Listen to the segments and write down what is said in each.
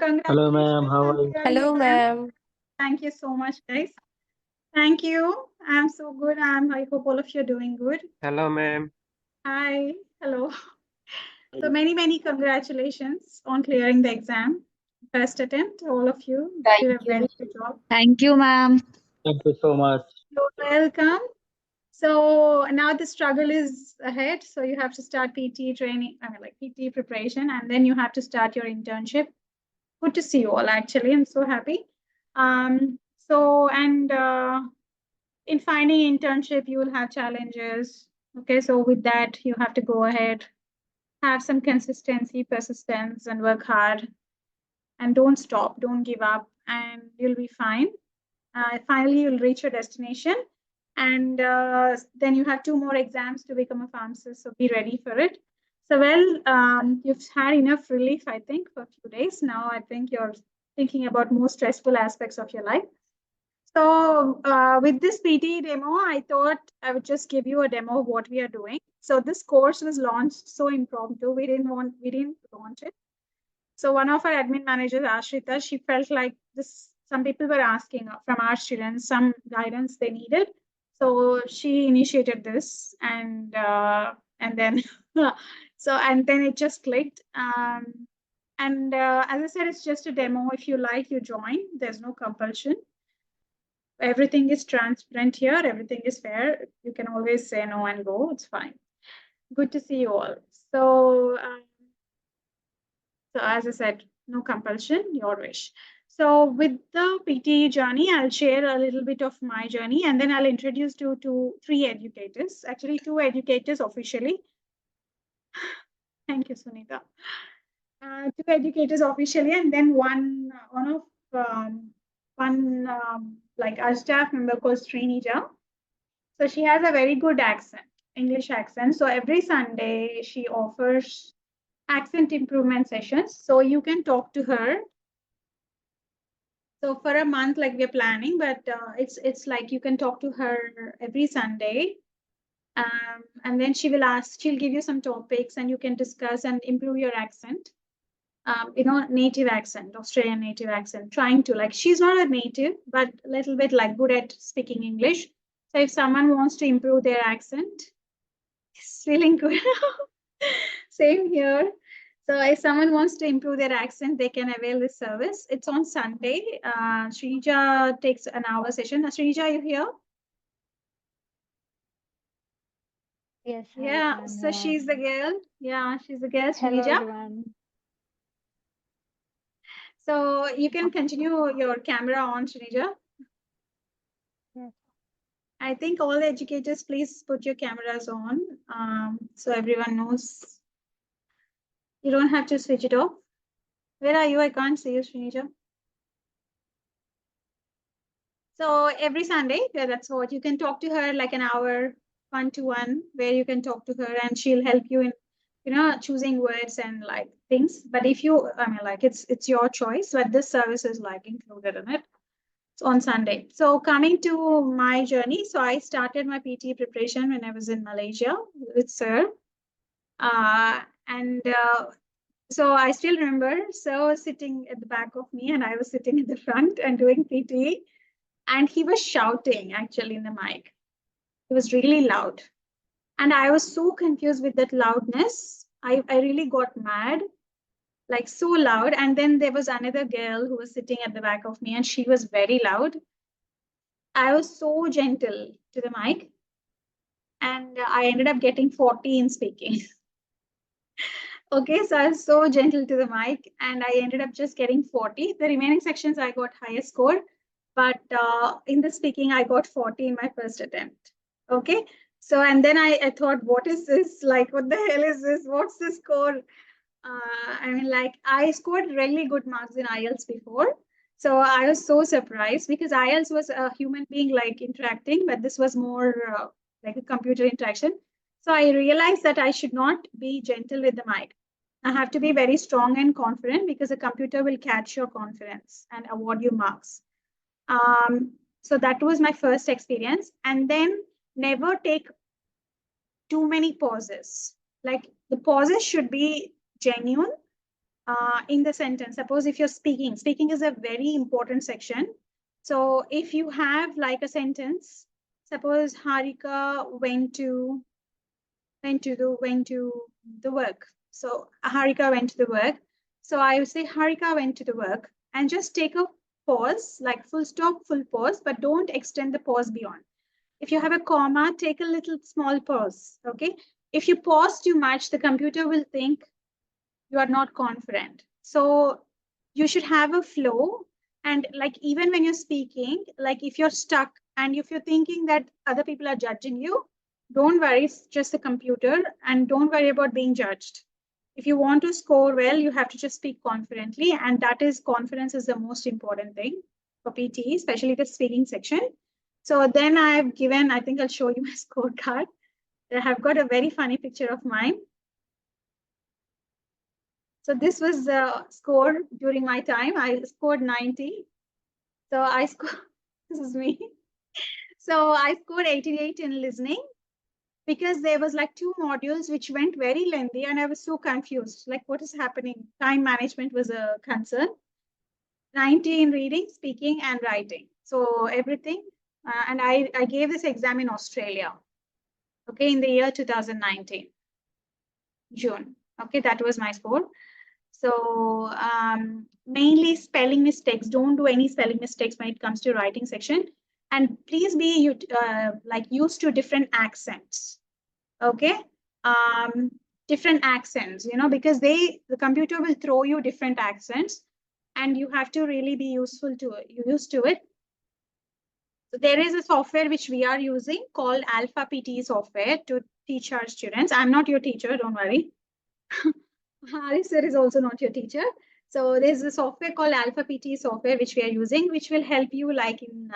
Hello, ma'am. congratulations How on are you? clearing Hello, exam. ma'am. Thank you so much, guys. Thank you. I'm so good. I hope all of you are doing good. Hello, ma'am. Hi. Hello. So many congratulations on clearing the exam. First attempt, all of you. You Thank did a you. very good job. Thank you, ma'am. Thank you so much. You're welcome. So now the struggle is ahead. So you have to start PT training, like PT preparation, and then you have to start your internship. Good to see you all, actually. I'm so happy. In finding internship, you will have challenges. Okay, so with that, you have to go ahead, have some consistency, persistence, and work hard. And don't stop, don't give up, and you'll be fine. Finally, you'll reach your destination. And then you have 2 more exams to become a pharmacist, so be ready for it. So, well, you've had enough relief, I think, for a few days. Now, I think you're thinking about more stressful aspects of your life. So with this PT demo, I thought I would just give you a demo of what we are doing. So this course was launched so impromptu. We didn't launch it. So one of our admin managers, Ashrita, she felt like this. Some people were asking from our students some guidance they needed. So she initiated this, and then and then it just clicked. And as I said, it's just a demo. If you like, you join. There's no compulsion. Everything is transparent here, everything is fair. You can always say no and go, it's fine. Good to see you all. So as I said, no compulsion, your wish. So with the PTE journey, I'll share a little bit of my journey, and then I'll introduce you to 3 educators, actually 2 educators officially. Thank you, Sunita. 2 educators officially, and then one like our staff member called Srinija. So she has a very good accent, English accent. So every Sunday she offers accent improvement sessions. So you can talk to her. So for a month, like we're planning, but it's like you can talk to her every Sunday. And then she'll give you some topics and you can discuss and improve your accent. Native accent, Australian native accent, trying to, like, she's not a native, but a little bit like good at speaking English. So if someone wants to improve their accent, it's feeling good. Same here. So if someone wants to improve their accent, they can avail this service. It's on Sunday. Srinija takes an hour session. Srinija, are you here? Yes. Yeah, so she's the girl. Yeah, she's the girl, Hello, Srinija. everyone. So you can continue your camera on, Srinija. Yes. I think all the educators, please put your cameras on so everyone knows. You don't have to switch it off. Where are you? I can't see you, Srinija. So every Sunday, yeah, that's what you can talk to her, like an hour, 1-to-1, where you can talk to her and she'll help you in, choosing words and like things. But if you, like it's your choice, but this service is like included in it. It's on Sunday. So coming to my journey, so I started my PT preparation when I was in Malaysia with Sir. So I still remember Sir was sitting at the back of me and I was sitting in the front and doing PT. And he was shouting actually in the mic. It was really loud. And I was so confused with that loudness. I really got mad, like so loud. And then there was another girl who was sitting at the back of me and she was very loud. I was so gentle to the mic. And I ended up getting 40 in speaking. Okay, so I was so gentle to the mic and I ended up just getting 40. The remaining sections I got higher score, but in the speaking I got 40 in my first attempt. Okay, so and then I thought, what is this? Like, what the hell is this? What's the score? Like I scored really good marks in IELTS before. So I was so surprised because IELTS was a human being like interacting, but this was more like a computer interaction. So I realized that I should not be gentle with the mic. I have to be very strong and confident because the computer will catch your confidence and award you marks. So that was my first experience. And then never take too many pauses. Like the pauses should be genuine in the sentence. Suppose if you're speaking is a very important section. So if you have like a sentence, suppose Harika went to the work. So Harika went to the work. So I would say Harika went to the work, and just take a pause, like full stop, full pause, but don't extend the pause beyond. If you have a comma, take a little small pause, okay? If you pause too much, the computer will think you are not confident. So you should have a flow. And like, even when you're speaking, like if you're stuck and if you're thinking that other people are judging you, don't worry, it's just a computer, and don't worry about being judged. If you want to score well, you have to just speak confidently. And that is, confidence is the most important thing for PTE, especially the speaking section. So then I've given, I think I'll show you my scorecard. I have got a very funny picture of mine. So this was the score during my time. I scored 90. So I scored, this is me. So I scored 88 in listening, because there was like 2 modules which went very lengthy, and I was so confused. Like, what is happening? Time management was a concern. 90 in reading, speaking, and writing. So everything. And I gave this exam in Australia. Okay, in the year 2019, June. Okay, that was my score. So mainly spelling mistakes. Don't do any spelling mistakes when it comes to writing section. And please be like used to different accents. Okay. Different accents, you know, because the computer will throw you different accents, and you have to really be used to it. So there is a software which we are using called Alpha PTE software to teach our students. I'm not your teacher, don't worry. Haris sir is also not your teacher. So there's a software called Alpha PTE software which we are using, which will help you like in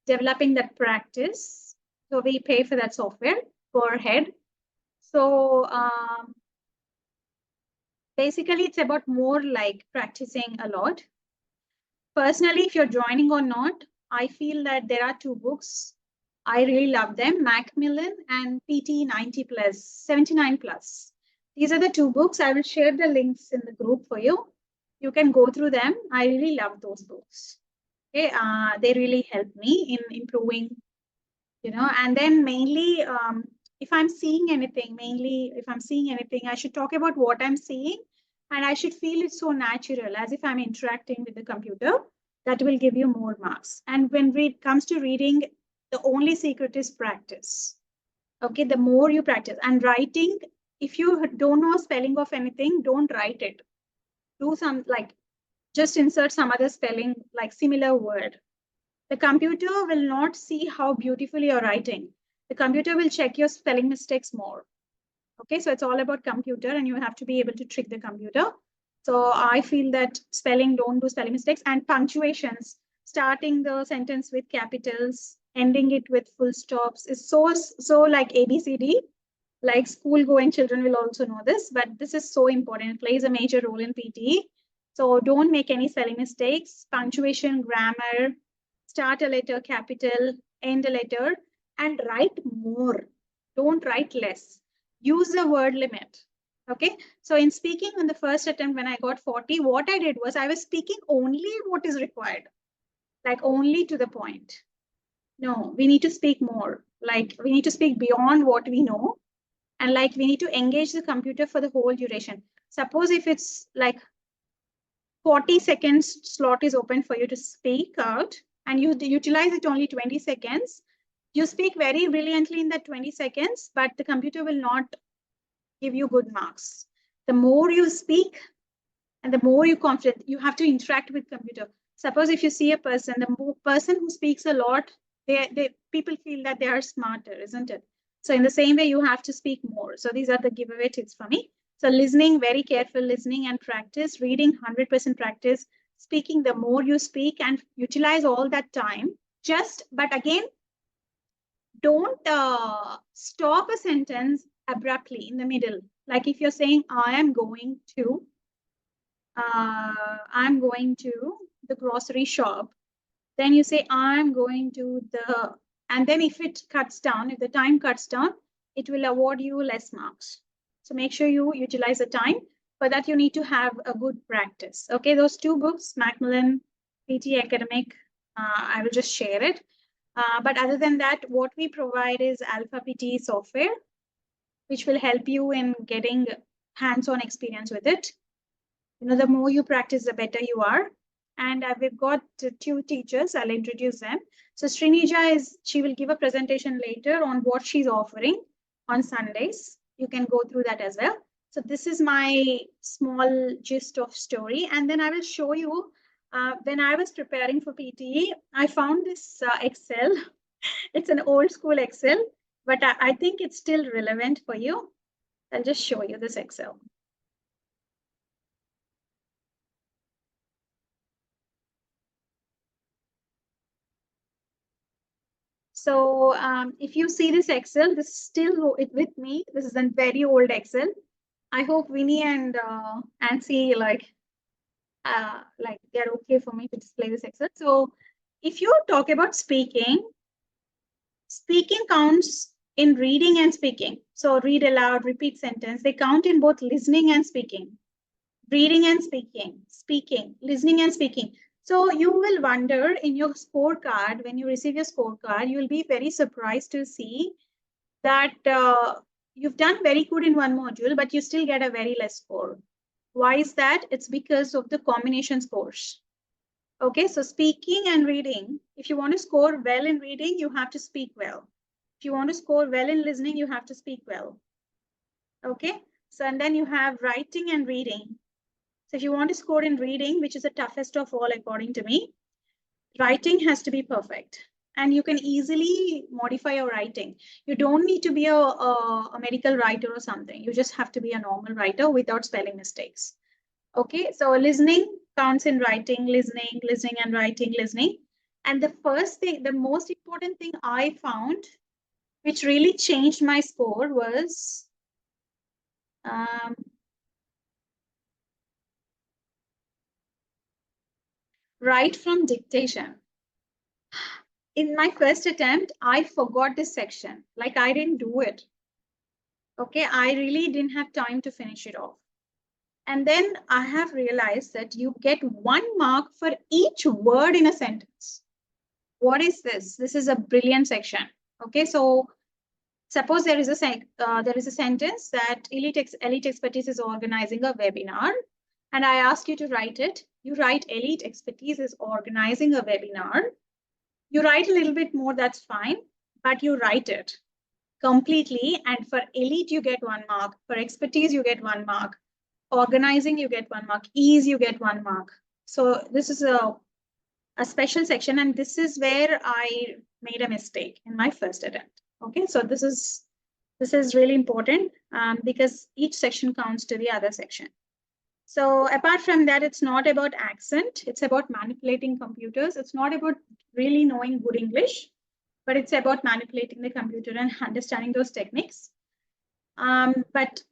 developing that practice. So we pay for that software per head. So basically, it's about more like practicing a lot. Personally, if you're joining or not, I feel that there are 2 books. I really love them, Macmillan and PTE 90 plus, 79 plus. These are the 2 books. I will share the links in the group for you. You can go through them. I really love those books. Okay, they really help me in improving, you know. And then mainly, if I'm seeing anything, I should talk about what I'm seeing, and I should feel it so natural, as if I'm interacting with the computer. That will give you more marks. And when it comes to reading, the only secret is practice. Okay, the more you practice. And writing, if you don't know spelling of anything, don't write it. Do some, like, just insert some other spelling, like similar word. The computer will not see how beautifully you're writing. The computer will check your spelling mistakes more. Okay, so it's all about computer, and you have to be able to trick the computer. So I feel that don't do spelling mistakes, and punctuations, starting the sentence with capitals, ending it with full stops is so like ABCD. Like school going children will also know this, but this is so important. It plays a major role in PTE. So don't make any spelling mistakes. Punctuation, grammar, start a letter capital, end a letter, and write more. Don't write less. Use the word limit. Okay. So in speaking on the first attempt, when I got 40, what I did was I was speaking only what is required, like only to the point. No, we need to speak more. Like we need to speak beyond what we know. And like we need to engage the computer for the whole duration. Suppose if it's like 40 seconds slot is open for you to speak out, and you utilize it only 20 seconds, you speak very brilliantly in that 20 seconds, but the computer will not give you good marks. The more you speak and the more you're confident, you have to interact with computer. Suppose if you see a person, the person who speaks a lot, people feel that they are smarter, isn't it? So in the same way, you have to speak more. So these are the giveaway tips for me. So listening, very careful listening and practice. Reading, 100% practice. Speaking, the more you speak and utilize all that time. But again, don't stop a sentence abruptly in the middle. Like if you're saying, I'm going to the grocery shop, then you say, I'm going to and then if the time cuts down, it will award you less marks. So make sure you utilize the time. For that, you need to have a good practice. Okay, those two books, Macmillan, PTE Academic, I will just share it. But other than that, what we provide is Alpha PTE software, which will help you in getting hands-on experience with it. You know, the more you practice, the better you are. And we've got two teachers. I'll introduce them. So Srinija she will give a presentation later on what she's offering on Sundays. You can go through that as well. So this is my small gist of story. And then I will show you, when I was preparing for PTE, I found this Excel. It's an old school Excel, but I think it's still relevant for you. I'll just show you this Excel. So if you see this Excel, this is still with me. This is a very old Excel. I hope Winnie and Nancy like they're okay for me to display this Excel. So if you talk about speaking counts in reading and speaking. So read aloud, repeat sentence. They count in both listening and speaking. Reading and speaking, listening and speaking. So you will wonder in your scorecard, when you receive your scorecard, you will be very surprised to see that you've done very good in one module, but you still get a very less score. Why is that? It's because of the combination scores. Okay, so speaking and reading, if you want to score well in reading, you have to speak well. If you want to score well in listening, you have to speak well. Okay, so and then you have writing and reading. So if you want to score in reading, which is the toughest of all, according to me, writing has to be perfect. And you can easily modify your writing. You don't need to be a medical writer or something. You just have to be a normal writer without spelling mistakes. Okay, so listening counts in writing, listening and writing, listening. And the first thing, the most important thing I found, which really changed my score was write from dictation. In my first attempt, I forgot this section. Like I didn't do it. Okay, I really didn't have time to finish it off. And then I have realized that you get 1 mark for each word in a sentence. What is this? This is a brilliant section. Okay, so suppose there is a sentence that Elite Expertise is organizing a webinar, and I ask you to write it. You write Elite Expertise is organizing a webinar. You write a little bit more, that's fine, but you write it completely. And for Elite, you get 1 mark. For Expertise, you get 1 mark. Organizing, you get 1 mark. Ease, you get 1 mark. So this is a special section, and this is where I made a mistake in my first attempt. Okay, so this is really important because each section counts to the other section. So apart from that, it's not about accent. It's about manipulating computers. It's not about really knowing good English, but it's about manipulating the computer and understanding those techniques. But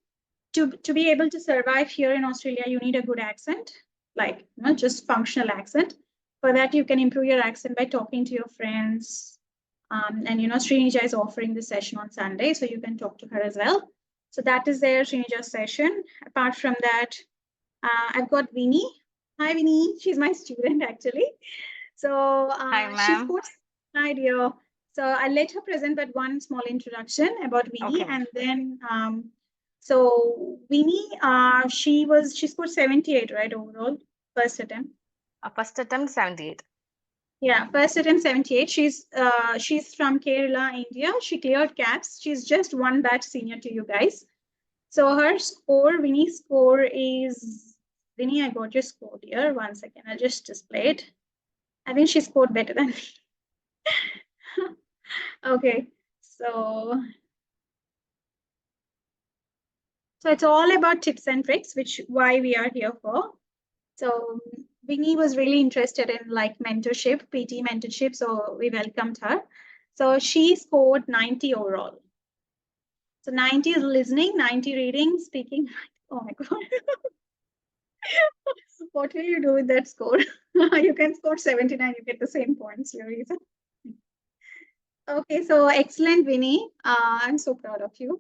to be able to survive here in Australia, you need a good accent, like not just functional accent. For that, you can improve your accent by talking to your friends. And Srinija is offering this session on Sunday, so you can talk to her as well. So that is their Srinija's session. Apart from that, I've got Vinny. Hi, Vinny. She's my student, actually. So Hi, ma'am. Hi, dear. So I'll let her present that one small introduction about Vinny, Okay. and then so Vinny, she scored 78, right, overall, first attempt. First attempt 78. Yeah, first attempt 78. She's from Kerala, India. She cleared KAPS. She's just 1 batch senior to you guys. So her score, Vinny's score is, Vinny, I got your score here. 1 second, I'll just display it. I think she scored better than me. Okay, so it's all about tips and tricks, which why we are here for. So Vinny was really interested in like mentorship, PT mentorship, so we welcomed her. So she scored 90 overall. So 90 is listening, 90 reading, speaking. Oh my God. What will you do with that score? You can score 79, you get the same points, really. Okay, so excellent, Vinny. I'm so proud of you.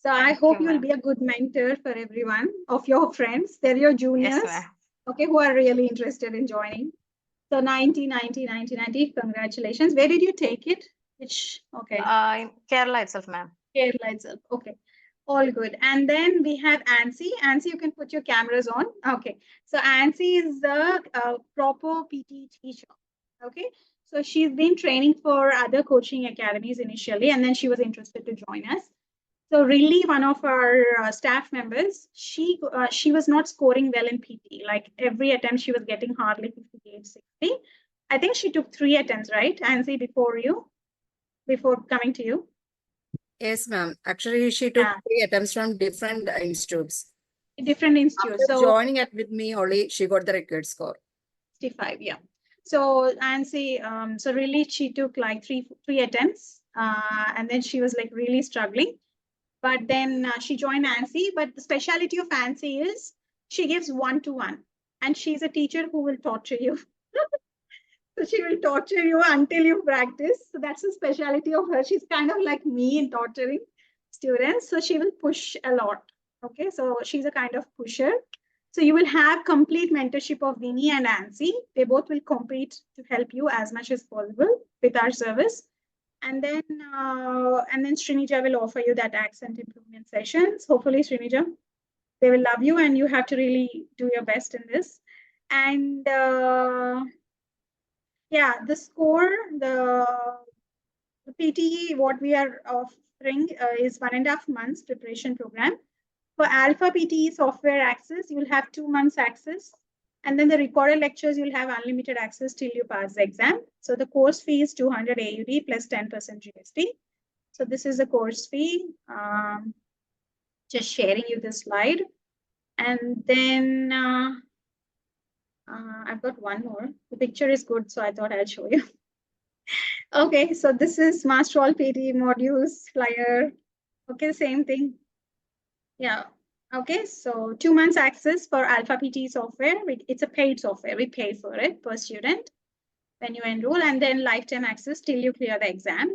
So I Thank hope you, you'll ma'am. be a good mentor for everyone of your friends. They're your juniors, Yes, ma'am. okay, who are really interested in joining. So 90, 90, 90, 90, congratulations. Where did you take it? Which, okay, In Kerala itself, ma'am. Kerala itself. Okay, all good. And then we have Ansi. Ansi, you can put your cameras on. Okay, so Ansi is the proper PTE teacher. Okay, so she's been training for other coaching academies initially, and then she was interested to join us. So really, one of our staff members, she was not scoring well in PT. Like every attempt, she was getting hardly 58, 60. I think she took 3 attempts, right, Ansi, before coming to you? Yes, ma'am. Actually, she took Yeah, 3 attempts from different institutes. different institutes. After So joining it with me, only she got the record score. 65, yeah. So Ansi, so really she took like three attempts, and then she was like really struggling. But then she joined Nancy. But the specialty of Nancy is she gives 1-to-1, and she's a teacher who will torture you. So she will torture you until you practice. So that's the specialty of her. She's kind of like me in torturing students. So she will push a lot. Okay, so she's a kind of pusher. So you will have complete mentorship of Vinny and Nancy. They both will compete to help you as much as possible with our service. And then Srinija will offer you that accent improvement sessions. Hopefully, Srinija, they will love you, and you have to really do your best in this. And yeah, the score, the PTE, what we are offering is 1.5 months preparation program. For Alpha PTE software access, you'll have 2 months access. And then the recorded lectures, you'll have unlimited access till you pass the exam. So the course fee is 200 AUD plus 10% GST. So this is the course fee. Just sharing you this slide. And then I've got one more. The picture is good, so I thought I'll show you. Okay, so this is Master All PTE modules flyer. Okay, same thing. Yeah. Okay, so 2 months access for Alpha PTE software. It's a paid software. We pay for it per student when you enroll, and then lifetime access till you clear the exam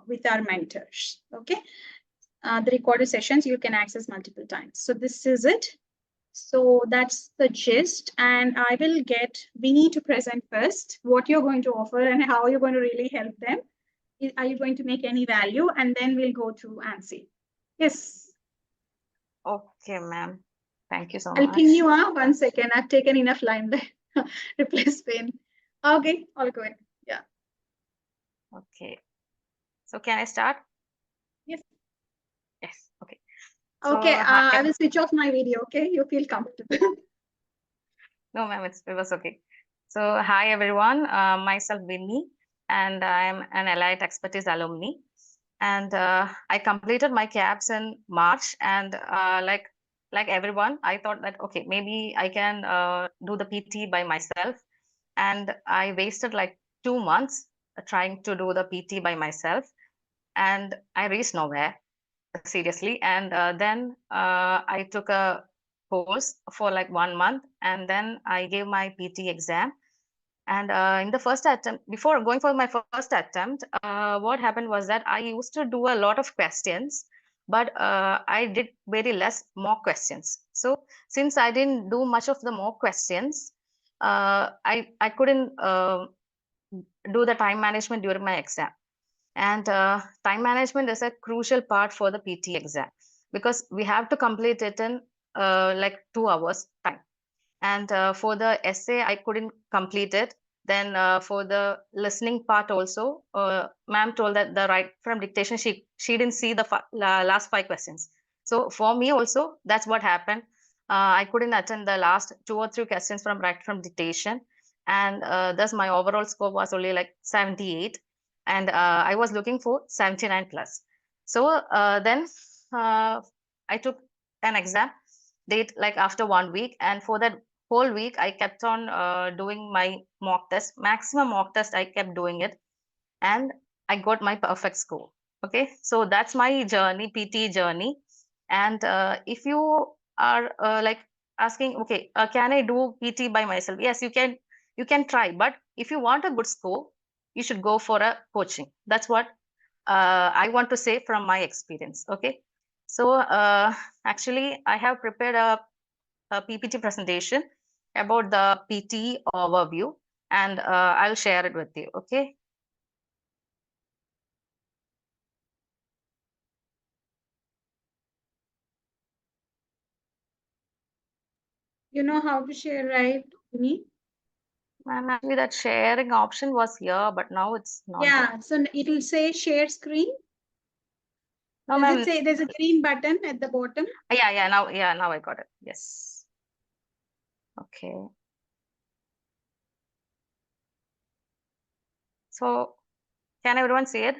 with our mentors. Okay. The recorded sessions you can access multiple times. So this is it. So that's the gist. And I will get Vinny to present first what you're going to offer and how you're going to really help them. Are you going to make any value? And then we'll go to Ansi. Yes. Okay, ma'am. Thank you so I'll much. ping you up 1 second. I've taken enough line there. Replace pen. Okay, all good. Yeah. Okay. So can I start? Yes. Yes. Okay. So, Okay, hi, I will switch off my video. Okay, you feel comfortable. no, ma'am, it was okay. So, hi everyone. Myself Vinny, and I'm an Allied Expertise alumni. And I completed my KAPS in March, and like everyone, I thought that okay, maybe I can do the PT by myself. And I wasted like 2 months trying to do the PT by myself, and I reached nowhere, seriously. And then I took a course for like 1 month, and then I gave my PT exam. And in the first attempt, before going for my first attempt, what happened was that I used to do a lot of questions, but I did very less mock questions. So since I didn't do much of the mock questions, I couldn't do the time management during my exam. And time management is a crucial part for the PT exam, because we have to complete it in like 2 hours time. And for the essay, I couldn't complete it. Then for the listening part also, ma'am told that the right from dictation, she didn't see the last 5 questions. So for me also, that's what happened. I couldn't attend the last 2 or 3 questions from right from dictation. And thus my overall score was only like 78. And I was looking for 79 plus. So then I took an exam date like after 1 week. And for that whole week, I kept on doing my mock test, maximum mock test. I kept doing it, and I got my perfect score. Okay, so that's my journey, PT journey. And if you are like asking, okay, can I do PT by myself? Yes, you can. You can try, but if you want a good score, you should go for a coaching. That's what I want to say from my experience. Okay, So actually, I have prepared a PPT presentation about the PTE overview, and I'll share it with you. Okay. You know how to share, right, Vinny? And actually, that sharing option was here, but now it's not. there. Yeah, so it will say share screen. No, Does ma'am. it say there's a green button at the bottom? Yeah, now I got it. Yes. Okay. So, can everyone see it?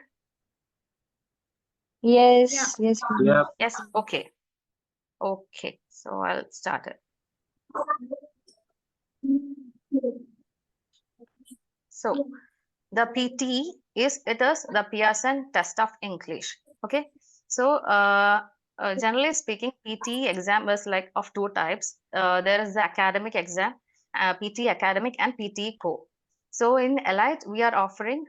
Yes, yes, ma'am. Yep. Yes. Okay. Okay. So I'll start it. So the PTE is the Pearson test of English. Okay. So generally speaking, PTE exam is like of two types. There is the academic exam, PTE academic and PTE core. So in Elite, we are offering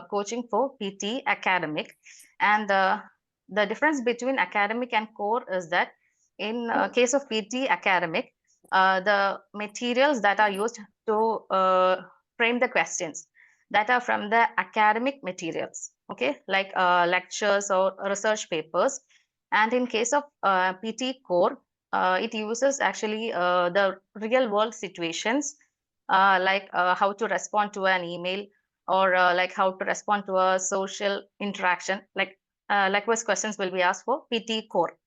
coaching for PTE academic, and the difference between academic and core is that in case of PTE academic, the materials that are used to frame the questions that are from the academic materials, okay, like lectures or research papers. And in case of PT core, it uses actually the real world situations, like how to respond to an email, or like how to respond to a social interaction, like likewise questions will be asked for PT core.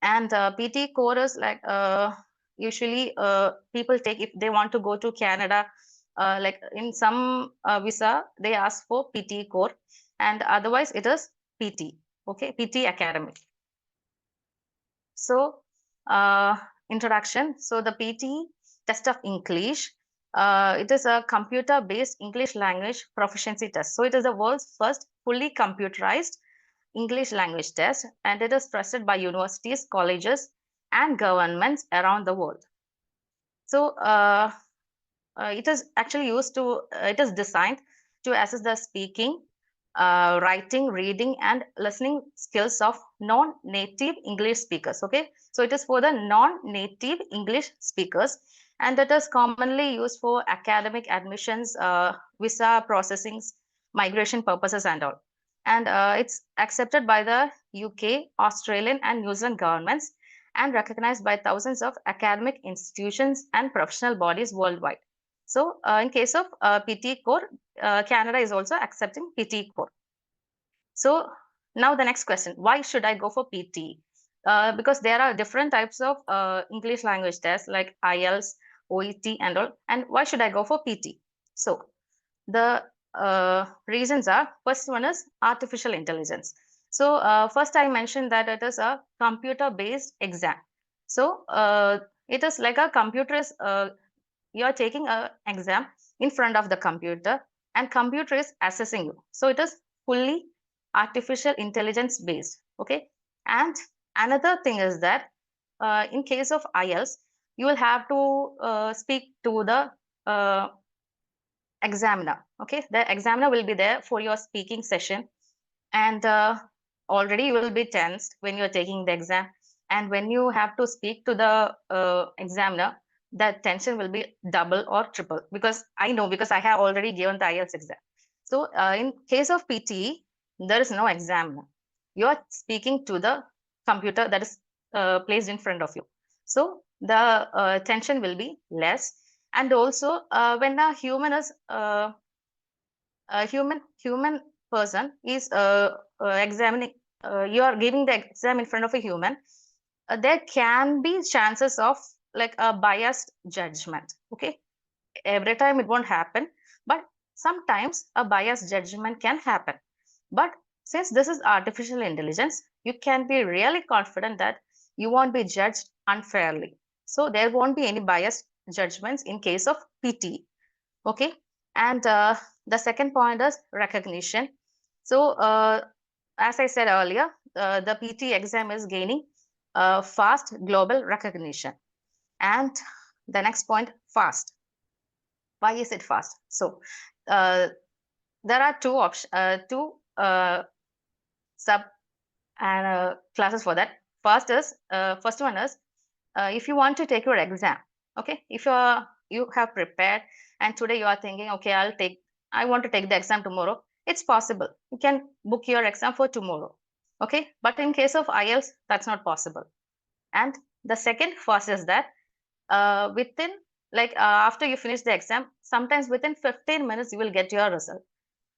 And PT core is like usually people take if they want to go to Canada, like in some visa they ask for PT core, and otherwise it is PT. Okay, PT academic. So introduction. So the PT test of English, it is a computer based English language proficiency test. So it is the world's first fully computerized English language test, and it is trusted by universities, colleges, and governments around the world. So it is actually used to, it is designed to assess the speaking, writing, reading, and listening skills of non-native English speakers. Okay, so it is for the non-native English speakers, and it is commonly used for academic admissions, visa processings, migration purposes, and all. And it's accepted by the UK, Australian, and New Zealand governments, and recognized by thousands of academic institutions and professional bodies worldwide. So in case of PT core, Canada is also accepting PT core. So now the next question, why should I go for PT? Because there are different types of English language tests like IELTS, OET, and all. And why should I go for PT? So the reasons are, first one is artificial intelligence. So first I mentioned that it is a computer-based exam. So it is like a computer is you are taking an exam in front of the computer, and computer is assessing you. So it is fully artificial intelligence based. Okay. And another thing is that in case of IELTS, you will have to speak to the examiner. Okay, the examiner will be there for your speaking session, and already you will be tensed when you're taking the exam, and when you have to speak to the examiner, the tension will be double or triple, because I know, because I have already given the IELTS exam. So in case of PTE, there is no examiner. You are speaking to the computer that is placed in front of you, so the tension will be less. And also when a human is a human person is examining, you are giving the exam in front of a human, there can be chances of like a biased judgment. Okay, every time it won't happen, but sometimes a biased judgment can happen. But since this is artificial intelligence, you can be really confident that you won't be judged unfairly. So there won't be any biased judgments in case of PT. Okay. And the second point is recognition. So as I said earlier, the PT exam is gaining fast global recognition. And the next point, fast. Why is it fast? So there are two sub and classes for that. first one is, if you want to take your exam, okay, if you have prepared and today you are thinking, okay, I want to take the exam tomorrow, it's possible. You can book your exam for tomorrow, okay? But in case of IELTS, that's not possible. And the second first is that within after you finish the exam, sometimes within 15 minutes you will get your result.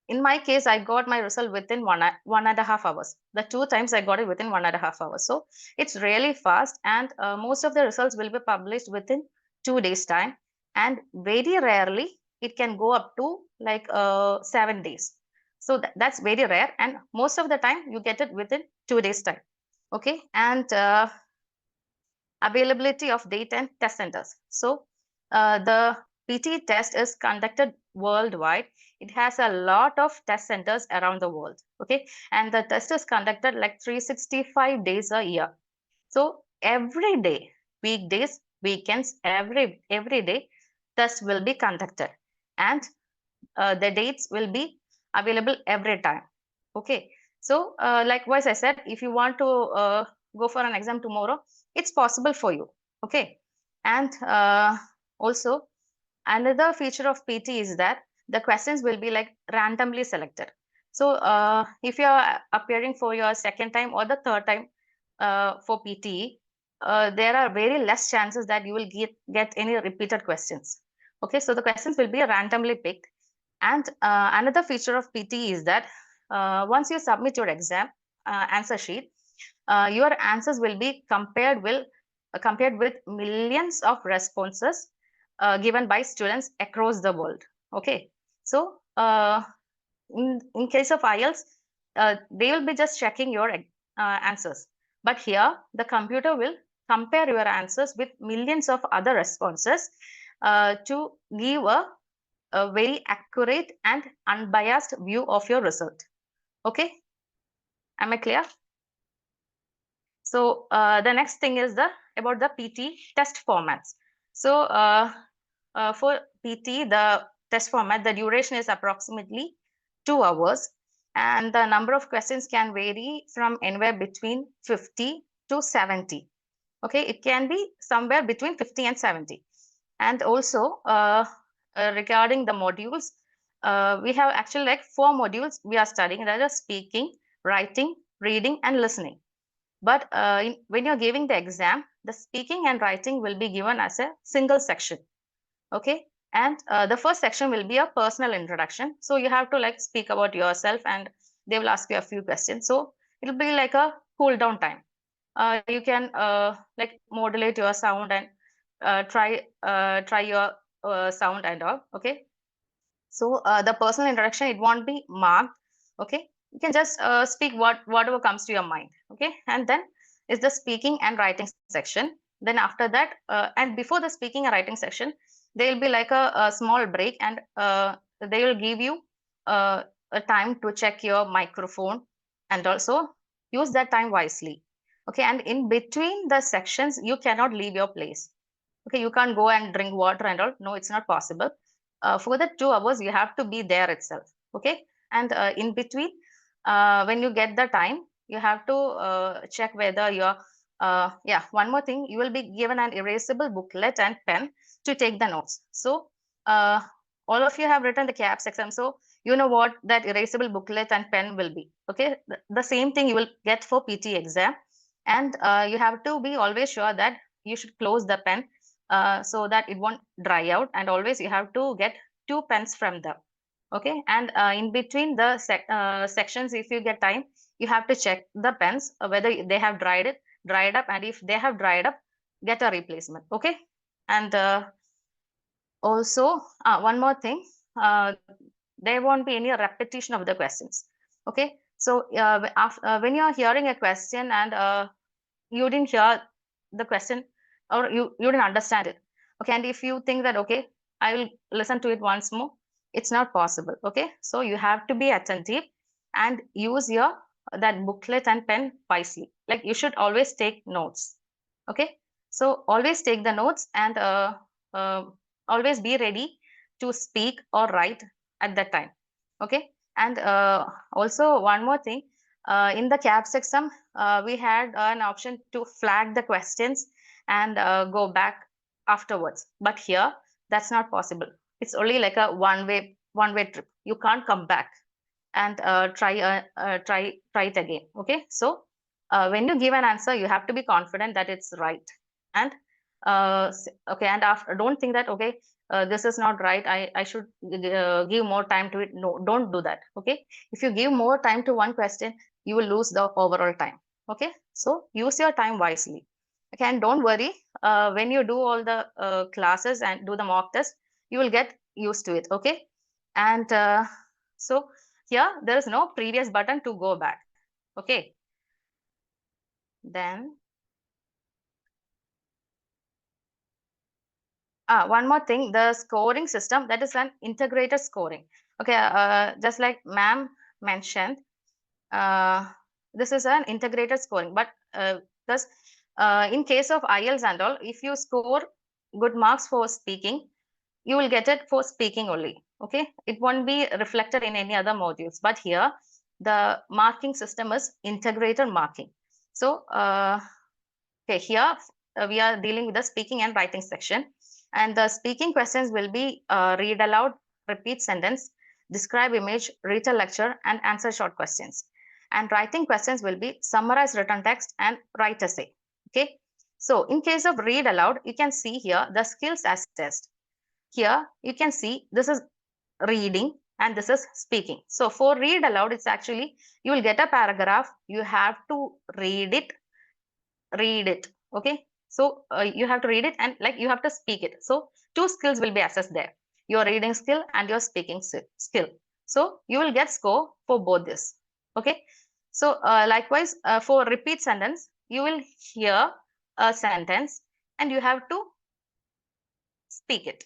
In my case, I got my result within 1.5 hours. The 2 times I got it within 1.5 hours. So it's really fast, and most of the results will be published within 2 days time, and very rarely it can go up to 7 days. So that's very rare, and most of the time you get it within 2 days time. Okay, and availability of date and test centers. So the PTE test is conducted worldwide. It has a lot of test centers around the world. Okay, and the test is conducted like 365 days a year. So every day, weekdays, weekends, every day, test will be conducted, and the dates will be available every time. Okay, so likewise, I said, if you want to go for an exam tomorrow, it's possible for you. Okay, and also another feature of PT is that the questions will be like randomly selected. So if you are appearing for your second time or the third time for PTE, there are very less chances that you will get any repeated questions. Okay, so the questions will be randomly picked. And another feature of PTE is that once you submit your exam answer sheet, your answers will be compared with millions of responses given by students across the world. Okay, so in case of IELTS, they will be just checking your answers, but here the computer will compare your answers with millions of other responses to give a very accurate and unbiased view of your result. Okay, am I clear? So the next thing is about the PT test formats. So for PT, the test format, the duration is approximately 2 hours, and the number of questions can vary from anywhere between 50 to 70. Okay, it can be somewhere between 50 and 70. And also regarding the modules, we have actually like 4 modules we are studying, that is speaking, writing, reading, and listening. But when you're giving the exam, the speaking and writing will be given as a single section. Okay, and the first section will be a personal introduction. So you have to like speak about yourself, and they will ask you a few questions. So it'll be like a cool down time. You can like modulate your sound and try your sound and all. Okay, so the personal introduction, it won't be marked. Okay, you can just speak whatever comes to your mind. Okay, and then is the speaking and writing section. Then after that, and before the speaking and writing section, there will be like a small break, and they will give you a time to check your microphone, and also use that time wisely. Okay, and in between the sections, you cannot leave your place. Okay, you can't go and drink water and all. No, it's not possible. For the 2 hours, you have to be there itself. Okay, and in between, when you get the time, you have to check whether you're yeah, one more thing, you will be given an erasable booklet and pen to take the notes. So all of you have written the KAPS exam, so you know what that erasable booklet and pen will be. Okay, the same thing you will get for PT exam, and you have to be always sure that you should close the pen so that it won't dry out, and always you have to get 2 pens from them. Okay, and in between the sections, if you get time, you have to check the pens whether they have dried up, and if they have dried up, get a replacement. Okay, and also one more thing, there won't be any repetition of the questions. Okay, so when you are hearing a question and you didn't hear the question, or you didn't understand it, okay, and if you think that, okay, I will listen to it once more, it's not possible. Okay, so you have to be attentive and use your that booklet and pen wisely. Like you should always take notes. Okay, so always take the notes, and always be ready to speak or write at that time. Okay, and also one more thing, in the KAPS exam, we had an option to flag the questions and go back afterwards. But here, that's not possible. It's only like a one-way trip. You can't come back and try it again. Okay, so when you give an answer, you have to be confident that it's right. And okay, and after, don't think that okay, this is not right. I should give more time to it. No, don't do that. Okay, if you give more time to one question, you will lose the overall time. Okay, so use your time wisely. Okay, and don't worry. When you do all the classes and do the mock test, you will get used to it. Okay, and so here there is no previous button to go back. Okay, then one more thing, the scoring system, that is an integrated scoring. Okay, just like ma'am mentioned, this is an integrated scoring, but thus in case of IELTS and all, if you score good marks for speaking, you will get it for speaking only. Okay, it won't be reflected in any other modules, but here the marking system is integrated marking. So okay, here we are dealing with the speaking and writing section, and the speaking questions will be read aloud, repeat sentence, describe image, read a lecture, and answer short questions. And writing questions will be summarize written text and write essay. Okay, so in case of read aloud, you can see here the skills as test. Here you can see this is reading and this is speaking. So for read aloud, it's actually you will get a paragraph, you have to read it. Okay, so you have to read it and like you have to speak it. So two skills will be assessed there, your reading skill and your speaking skill. So you will get score for both this. Okay, so likewise for repeat sentence, you will hear a sentence and you have to speak it.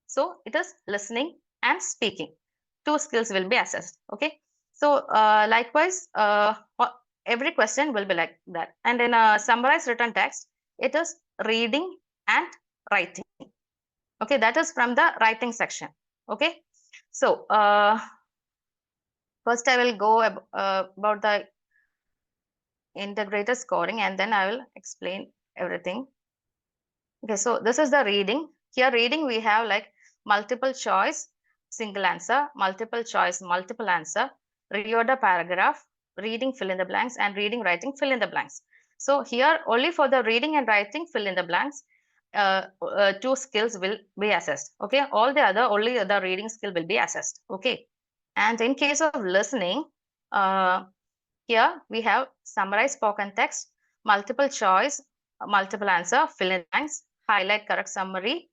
So it is listening and speaking. Two skills will be assessed. Okay, so likewise every question will be like that. And in a summarized written text, it is reading and writing. Okay, that is from the writing section. Okay, so first I will go about the integrated scoring and then I will explain everything. Okay, so this is the reading. Here reading we have like multiple choice, single answer, multiple choice, multiple answer, reorder paragraph, reading fill in the blanks, and reading writing fill in the blanks. So here only for the reading and writing fill in the blanks, two skills will be assessed. Okay, all the other only the reading skill will be assessed. Okay, and in case of listening, here we have summarize spoken text, multiple choice, multiple answer, fill in blanks, highlight correct summary,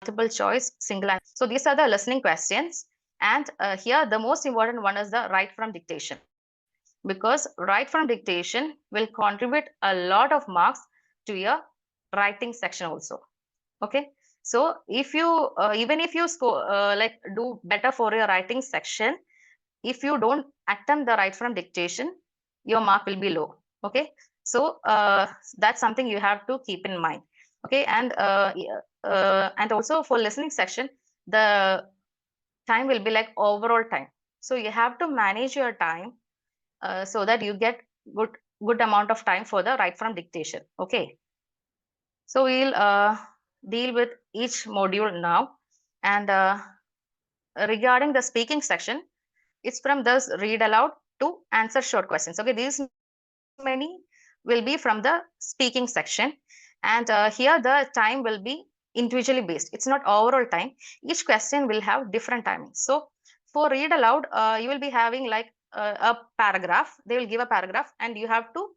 multiple choice, single answer. So these are the listening questions. And here the most important one is the write from dictation, because write from dictation will contribute a lot of marks to your writing section also. Okay, so if you even if you score like do better for your writing section, if you don't attempt the write from dictation, your mark will be low. Okay, so that's something you have to keep in mind. Okay, and also for listening section, the time will be like overall time. So you have to manage your time so that you get good amount of time for the write from dictation. Okay, so we'll deal with each module now. And regarding the speaking section, it's from this read aloud to answer short questions. Okay, these many will be from the speaking section, and here the time will be individually based. It's not overall time. Each question will have different timings. So for read aloud, you will be having like a paragraph. They will give a paragraph and you have to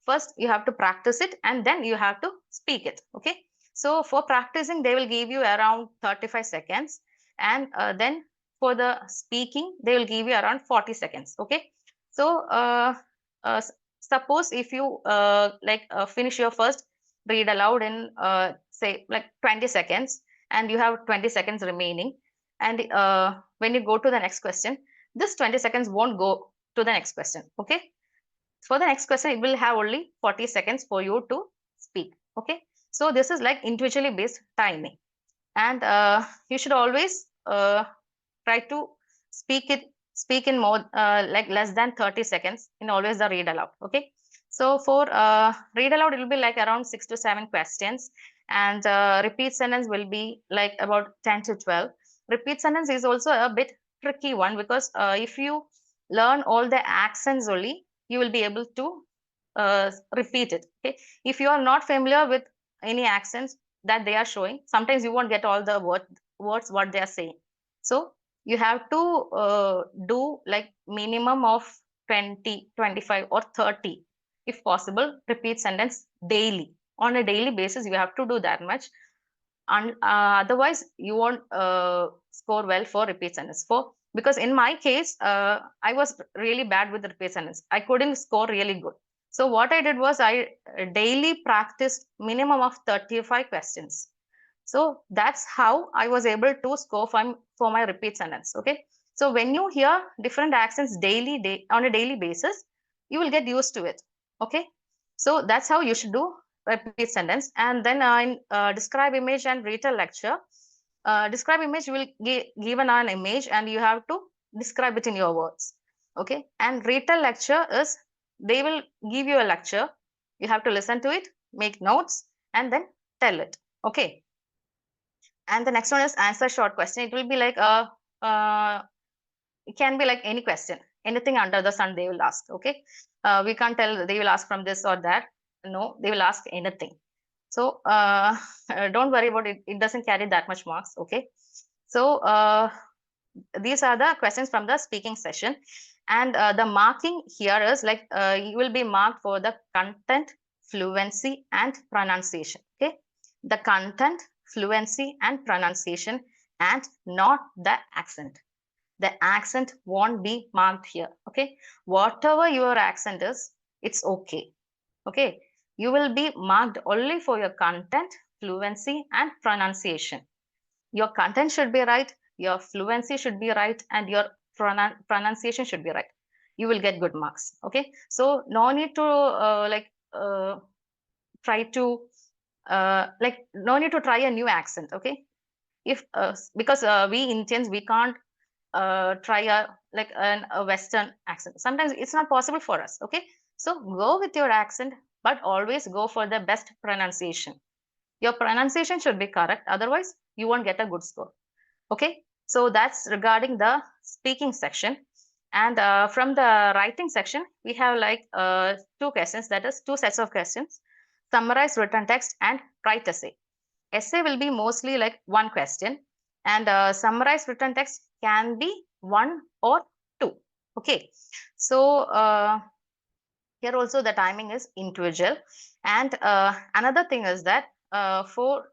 first you have to practice it and then you have to speak it. Okay, so for practicing they will give you around 35 seconds, and then for the speaking they will give you around 40 seconds. Okay, so suppose if you finish your first read aloud in say like 20 seconds and you have 20 seconds remaining, and when you go to the next question, this 20 seconds won't go to the next question. Okay, for the next question it will have only 40 seconds for you to speak. Okay, so this is like individually based timing, and you should always try to speak in more like less than 30 seconds in always the read aloud. Okay, so for read aloud, it will be like around 6 to 7 questions, and repeat sentence will be like about 10 to 12. Repeat sentence is also a bit tricky one, because if you learn all the accents only, you will be able to repeat it. Okay, if you are not familiar with any accents that they are showing, sometimes you won't get all the words what they are saying. So you have to do like minimum of 20, 25 or 30, if possible, repeat sentence daily. On a daily basis, you have to do that much. And otherwise you won't score well for repeat sentence. Because in my case, I was really bad with repeat sentence. I couldn't score really good. So what I did was I daily practiced minimum of 35 questions. So that's how I was able to score for my repeat sentence. Okay, so when you hear different accents on a daily basis, you will get used to it. Okay, so that's how you should do repeat sentence. And then in describe image and retell lecture, describe image will given an image and you have to describe it in your words. Okay, and retell lecture is they will give you a lecture, you have to listen to it, make notes, and then tell it. Okay, and the next one is answer short question. It will be like it can be like any question, anything under the sun they will ask. Okay, we can't tell they will ask from this or that. No, they will ask anything. So don't worry about it, it doesn't carry that much marks. Okay, so these are the questions from the speaking session. And the marking here is like you will be marked for the content, fluency, and pronunciation. Okay, the content, fluency, and pronunciation, and not the accent. The accent won't be marked here. Okay, whatever your accent is, it's okay. Okay, you will be marked only for your content, fluency, and pronunciation. Your content should be right, your fluency should be right, and your pronunciation should be right. You will get good marks. Okay, so no need to try to no need to try a new accent. Okay, if because we Indians, we can't try a Western accent. Sometimes it's not possible for us. Okay, so go with your accent, but always go for the best pronunciation. Your pronunciation should be correct, otherwise you won't get a good score. Okay, so that's regarding the speaking section. And from the writing section, we have like two questions, that is two sets of questions: summarize written text and write essay. Essay will be mostly like one question, and summarize written text can be one or two. Okay, so here also the timing is individual. And another thing is that for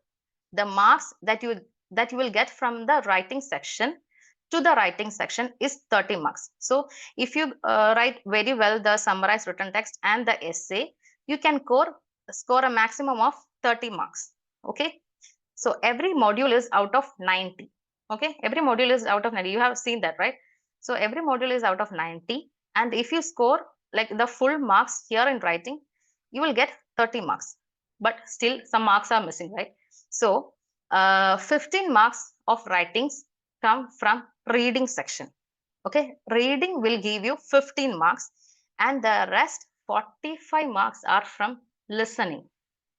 the marks that you will get from the writing section to the writing section is 30 marks. So if you write very well the summarized written text and the essay, you can score a maximum of 30 marks. Okay, so every module is out of 90. Okay, every module is out of 90. You have seen that, right? So every module is out of 90, and if you score like the full marks here in writing, you will get 30 marks, but still some marks are missing, right? So 15 marks of writings come from reading section. Okay, reading will give you 15 marks, and the rest 45 marks are from listening.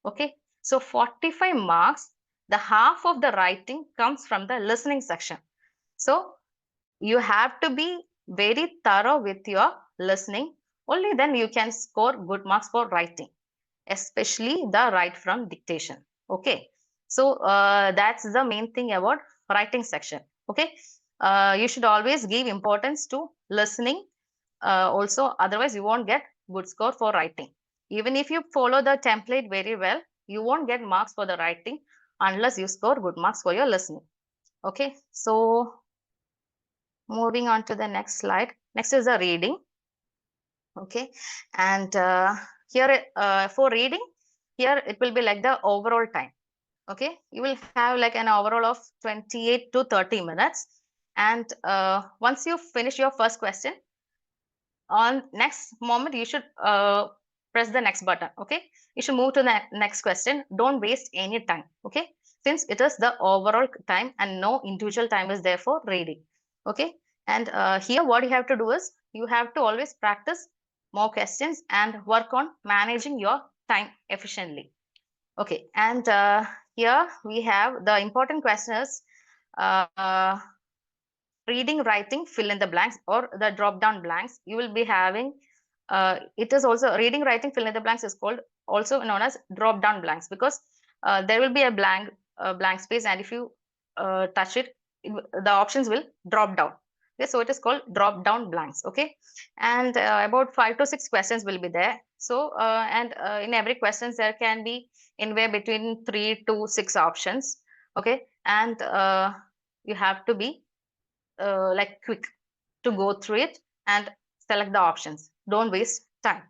Okay, so 45 marks, the half of the writing comes from the listening section. So you have to be very thorough with your listening, only then you can score good marks for writing, especially the write from dictation. Okay, so that's the main thing about writing section. Okay, you should always give importance to listening also, otherwise you won't get good score for writing. Even if you follow the template very well, you won't get marks for the writing unless you score good marks for your listening. Okay, so moving on to the next slide. Next is the reading. Okay, and here for reading, here it will be like the overall time. Okay, you will have like an overall of 28 to 30 minutes. And once you finish your first question, on next moment you should press the next button. Okay, you should move to the next question. Don't waste any time. Okay, since it is the overall time and no individual time is there for reading. Okay, and here what you have to do is you have to always practice more questions and work on managing your time efficiently. Okay, and here we have the important questions. Reading, writing, fill in the blanks, or the drop down blanks. You will be having it is also reading, writing, fill in the blanks is called also known as drop down blanks, because there will be a blank space, and if you touch it, the options will drop down. Okay, so it is called drop down blanks. Okay, and about 5 to 6 questions will be there. So and in every questions there can be anywhere between 3 to 6 options. Okay, and you have to be like quick to go through it and select the options. Don't waste time.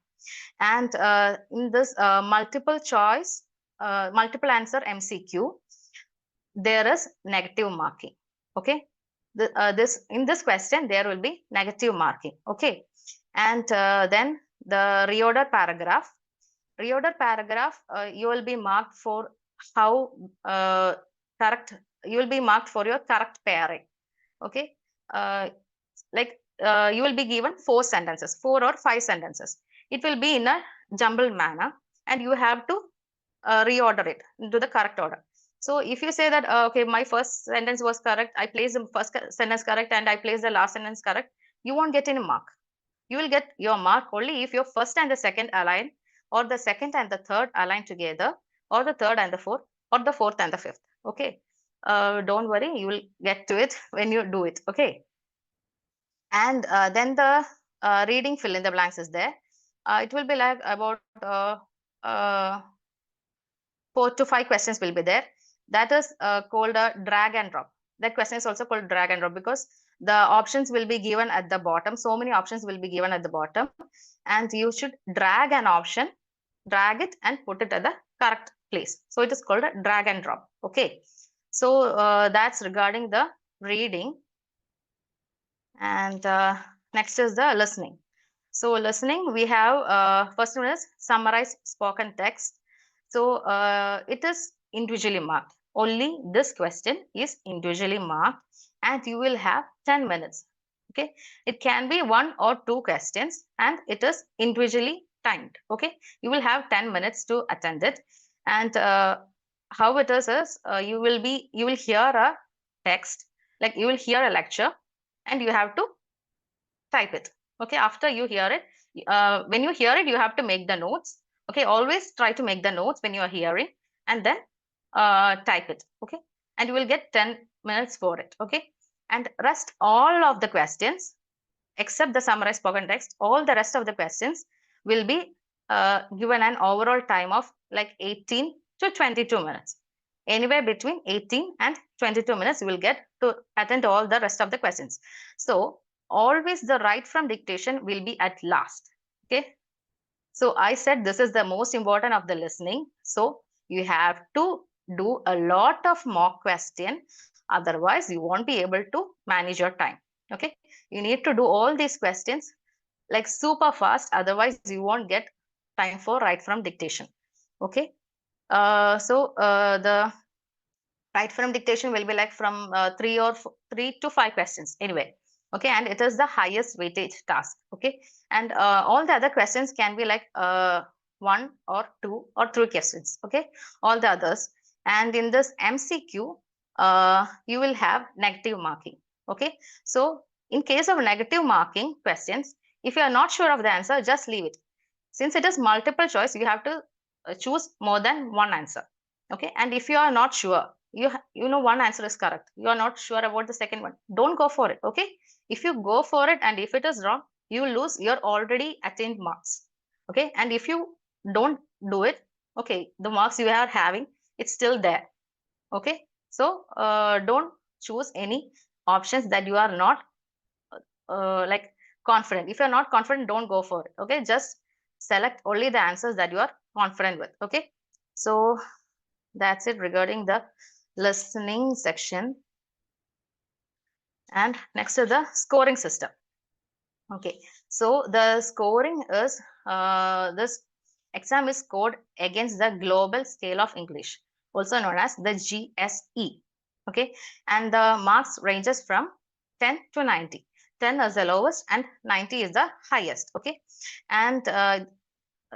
And in this multiple choice, multiple answer MCQ, there is negative marking. Okay, in this question there will be negative marking. Okay, and then the reorder paragraph. Reorder paragraph, you will be marked for how correct. You will be marked for your correct pairing. Okay, you will be given 4 sentences, 4 or 5 sentences. It will be in a jumbled manner, and you have to reorder it into the correct order. So if you say that okay, my first sentence was correct, I placed the first sentence correct, and I placed the last sentence correct, you won't get any mark. You will get your mark only if your first and the second align, or the second and the third align together, or the third and the fourth, or the fourth and the fifth. Okay, don't worry, you will get to it when you do it. Okay, and then the reading, fill in the blanks is there. It will be like about 4 to 5 questions will be there. That is called a drag and drop. That question is also called drag and drop because the options will be given at the bottom. So many options will be given at the bottom, and you should drag an option, drag it and put it at the correct place. So it is called a drag and drop. Okay, so that's regarding the reading. And next is the listening. So listening, we have first one is summarize spoken text. So it is individually marked. Only this question is individually marked, and you will have 10 minutes. Okay, it can be 1 or 2 questions, and it is individually timed. Okay, you will have 10 minutes to attend it. And how it is you will hear a text, like you will hear a lecture, and you have to type it. Okay, after you hear it, when you hear it, you have to make the notes. Okay, always try to make the notes when you are hearing, and then type it. Okay, and you will get 10 minutes for it. Okay, and rest all of the questions except the summarized spoken text, all the rest of the questions will be given an overall time of like 18 to 22 minutes. Anywhere between 18 and 22 minutes you will get to attend all the rest of the questions. So always the write from dictation will be at last. Okay, so I said this is the most important of the listening. So you have to do a lot of mock question, otherwise you won't be able to manage your time. Okay, you need to do all these questions like super fast, otherwise you won't get time for write from dictation. Okay, the write from dictation will be like from 3 to 5 questions anyway. Okay, and it is the highest weightage task. Okay, and all the other questions can be like 1 or 2 or 3 questions. Okay, all the others. And in this MCQ, you will have negative marking. Okay, so in case of negative marking questions, if you are not sure of the answer, just leave it. Since it is multiple choice, you have to choose more than one answer. Okay, and if you are not sure, you know one answer is correct, you are not sure about the second one, don't go for it. Okay, if you go for it and if it is wrong, you lose your already attained marks. Okay, and if you don't do it, okay, the marks you are having, it's still there. Okay, so don't choose any options that you are not like confident. If you're not confident, don't go for it. Okay, just select only the answers that you are confident with. Okay, so that's it regarding the listening section. And next is the scoring system. Okay, so the scoring is this exam is scored against the global scale of English, also known as the GSE. Okay, and the marks ranges from 10 to 90. 10 is the lowest and 90 is the highest. Okay. And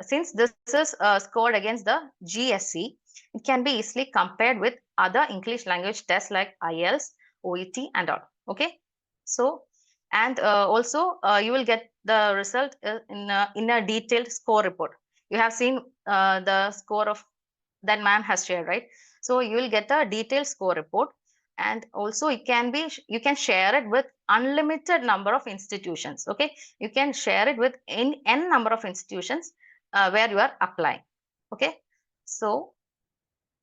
since this is scored against the GSE, it can be easily compared with other English language tests like IELTS, OET and all. Okay. So, and also you will get the result in a detailed score report. You have seen the score of that ma'am has shared, right? So you will get a detailed score report, and also it can be, you can share it with unlimited number of institutions. Okay, you can share it with n number of institutions where you are applying. Okay, so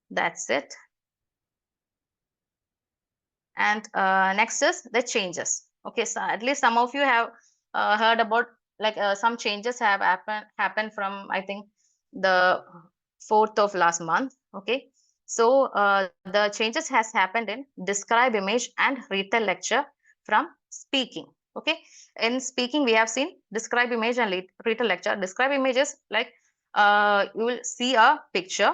that's it. And next is the changes. Okay, so at least some of you have heard about, like some changes have happened from, I think, the 4th of last month. Okay, so the changes has happened in describe image and retell lecture from speaking. Okay, in speaking we have seen describe image and retell lecture. Describe image is like you will see a picture.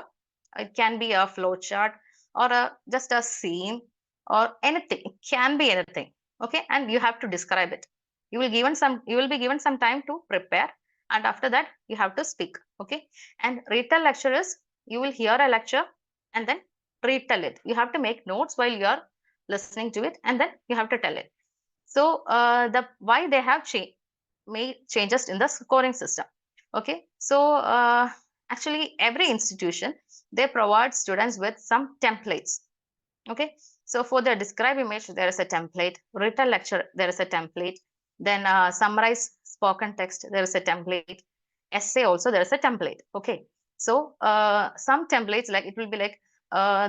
It can be a flow chart or just a scene or anything. It can be anything. Okay, and you have to describe it. You will be given some time to prepare, and after that you have to speak. Okay, and retell lecture is you will hear a lecture and then retell it. You have to make notes while you are listening to it, and then you have to tell it. So why they have made changes in the scoring system. Okay, so actually every institution, they provide students with some templates. Okay, so for the describe image there is a template, retell lecture there is a template, then summarize spoken text there is a template, essay also there is a template. Okay, so some templates, like it will be like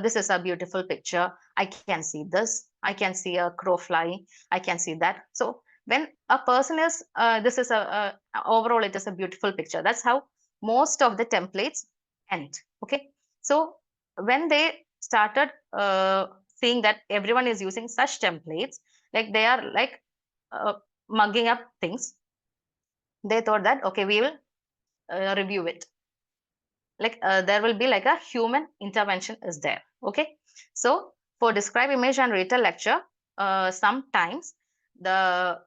this is a beautiful picture, I can see this, I can see a crow flying, I can see that. So when a person is this is a overall it is a beautiful picture. That's how most of the templates end. Okay, so when they started seeing that everyone is using such templates, like they are like mugging up things, they thought that okay, we will review it. Like there will be like a human intervention is there. Okay, so for describe image and retell lecture, sometimes the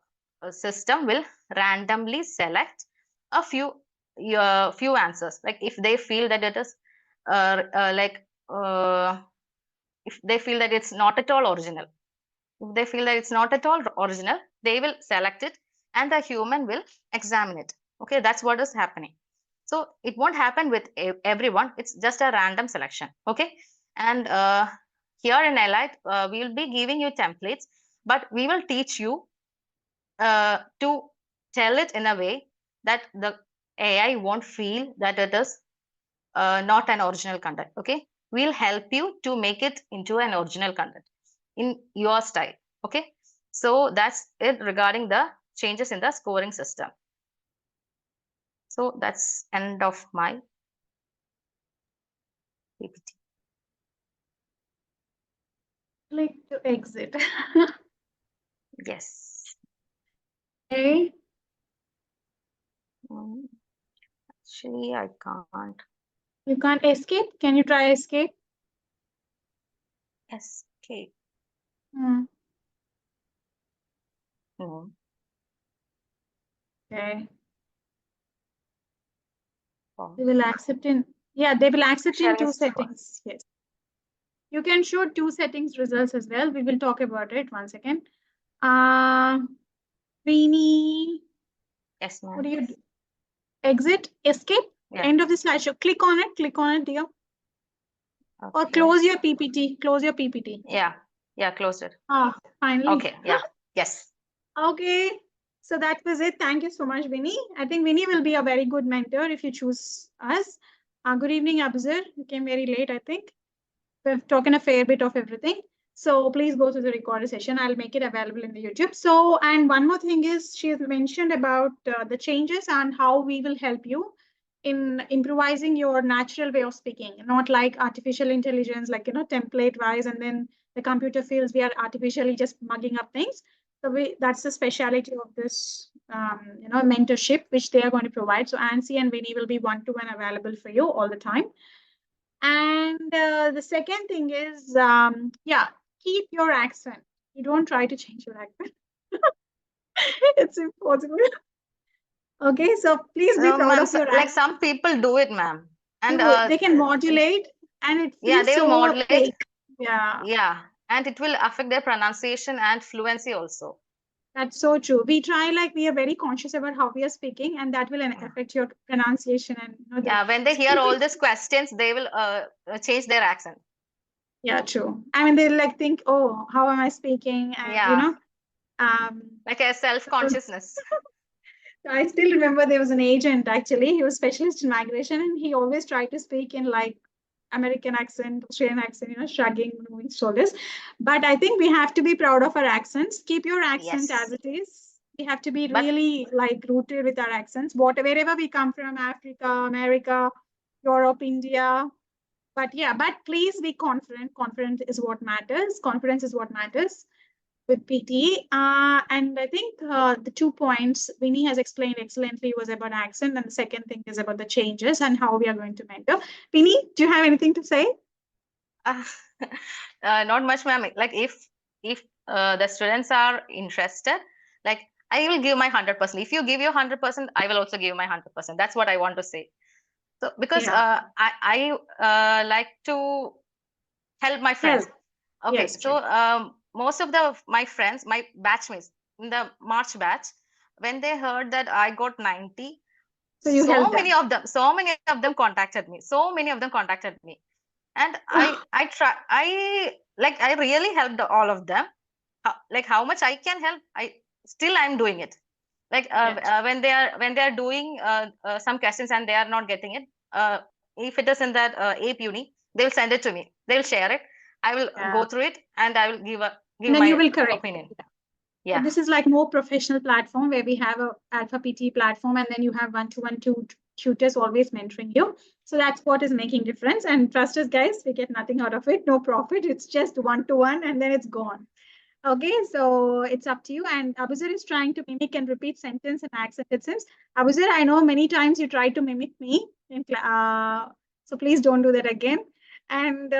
system will randomly select a few answers. Like if they feel that it is if they feel that it's not at all original, if they feel that it's not at all original, they will select it and the human will examine it. Okay, that's what is happening. So it won't happen with everyone. It's just a random selection. Okay, and here in Elite, we will be giving you templates, but we will teach you to tell it in a way that the AI won't feel that it is not an original content. Okay, we'll help you to make it into an original content in your style. Okay, so that's it regarding the changes in the scoring system. So that's end of my PPT. Click to exit. Yes. Okay. Actually, I can't. You can't escape. Can you try escape? Escape. Hmm. No. Okay. Oh. They will accept in. Yeah, they will accept in Sharing 2 is fine. settings. Yes. You can show 2 settings results as well. We will talk about it once again. Vinny, Yes, what ma'am. do you do? Exit, escape, Yeah. end of the slideshow. Click on it, dear. Or Okay. close your PPT. Close your PPT. Yeah. Yeah, closed it. Finally. Okay. Yeah. Yes. Okay. So that was it. Thank you so much, Vinny. I think Vinny will be a very good mentor if you choose us. Good evening, Abzar. You came very late, I think. We've talked a fair bit of everything. So please go to the recorded session. I'll make it available in the YouTube. So, and one more thing is she has mentioned about the changes and how we will help you in improvising your natural way of speaking, not like artificial intelligence, like, template wise, and then the computer feels we are artificially just mugging up things. So that's the speciality of this, mentorship, which they are going to provide. So Ansi and Vinny will be one-to-one available for you all the time. And the second thing is, keep your accent. You don't try to change your accent. It's impossible. Okay, so please be No, proud ma'am, of your like accent. some people do it, ma'am. And They can modulate and it yeah, feels they will so modulate. fake. Yeah, Yeah, and it will affect their pronunciation and fluency also. that's so true. We try like we are very conscious about how we are speaking, and that will affect your pronunciation and the Yeah, when they hear all these questions, they will change their accent. Yeah, true. I mean, they like think, oh, how am I speaking? And Yeah, um, like a self-consciousness. I still remember there was an agent actually. He was specialist in migration, and he always tried to speak in like American accent, Australian accent, shrugging, moving shoulders. But I think we have to be proud of our accents. Keep your accent Yes, as it is. We have to be but really like rooted with our accents. Wherever we come from, Africa, America, Europe, India. But yeah, but please be confident. Confident is what matters. Confidence is what matters with PT. And I think the 2 points Vinny has explained excellently was about accent, and the second thing is about the changes and how we are going to mentor. Vinny, do you have anything to say? uh, not much, ma'am. Like if the students are interested, like I will give my 100%. If you give your 100%, I will also give my 100%. That's what I want to say. So because Yeah. I like to help my friends. Help. Okay, Yes, so true. most of my friends, my batchmates in the March batch, when they heard that I got 90, So you so help many them. of them, so many of them contacted me. So many of them contacted me, and I really helped all of them. Like how much I can help, I'm doing it. Like Yes. when they are doing some questions and they are not getting it, if it is in that ape uni, they will send it to me. They will share it. I will Yeah. go through it and I will And give then you my will correct. opinion. So Yeah. this is like more professional platform where we have a alpha PT platform, and then you have one-to-one tutors always mentoring you. So that's what is making difference. And trust us, guys, we get nothing out of it, no profit. It's just one-to-one, and then it's gone. Okay, so it's up to you. And Abuzir is trying to mimic and repeat sentence and accent. It seems. Abuzir, I know many times you tried to mimic me, so please don't do that again. And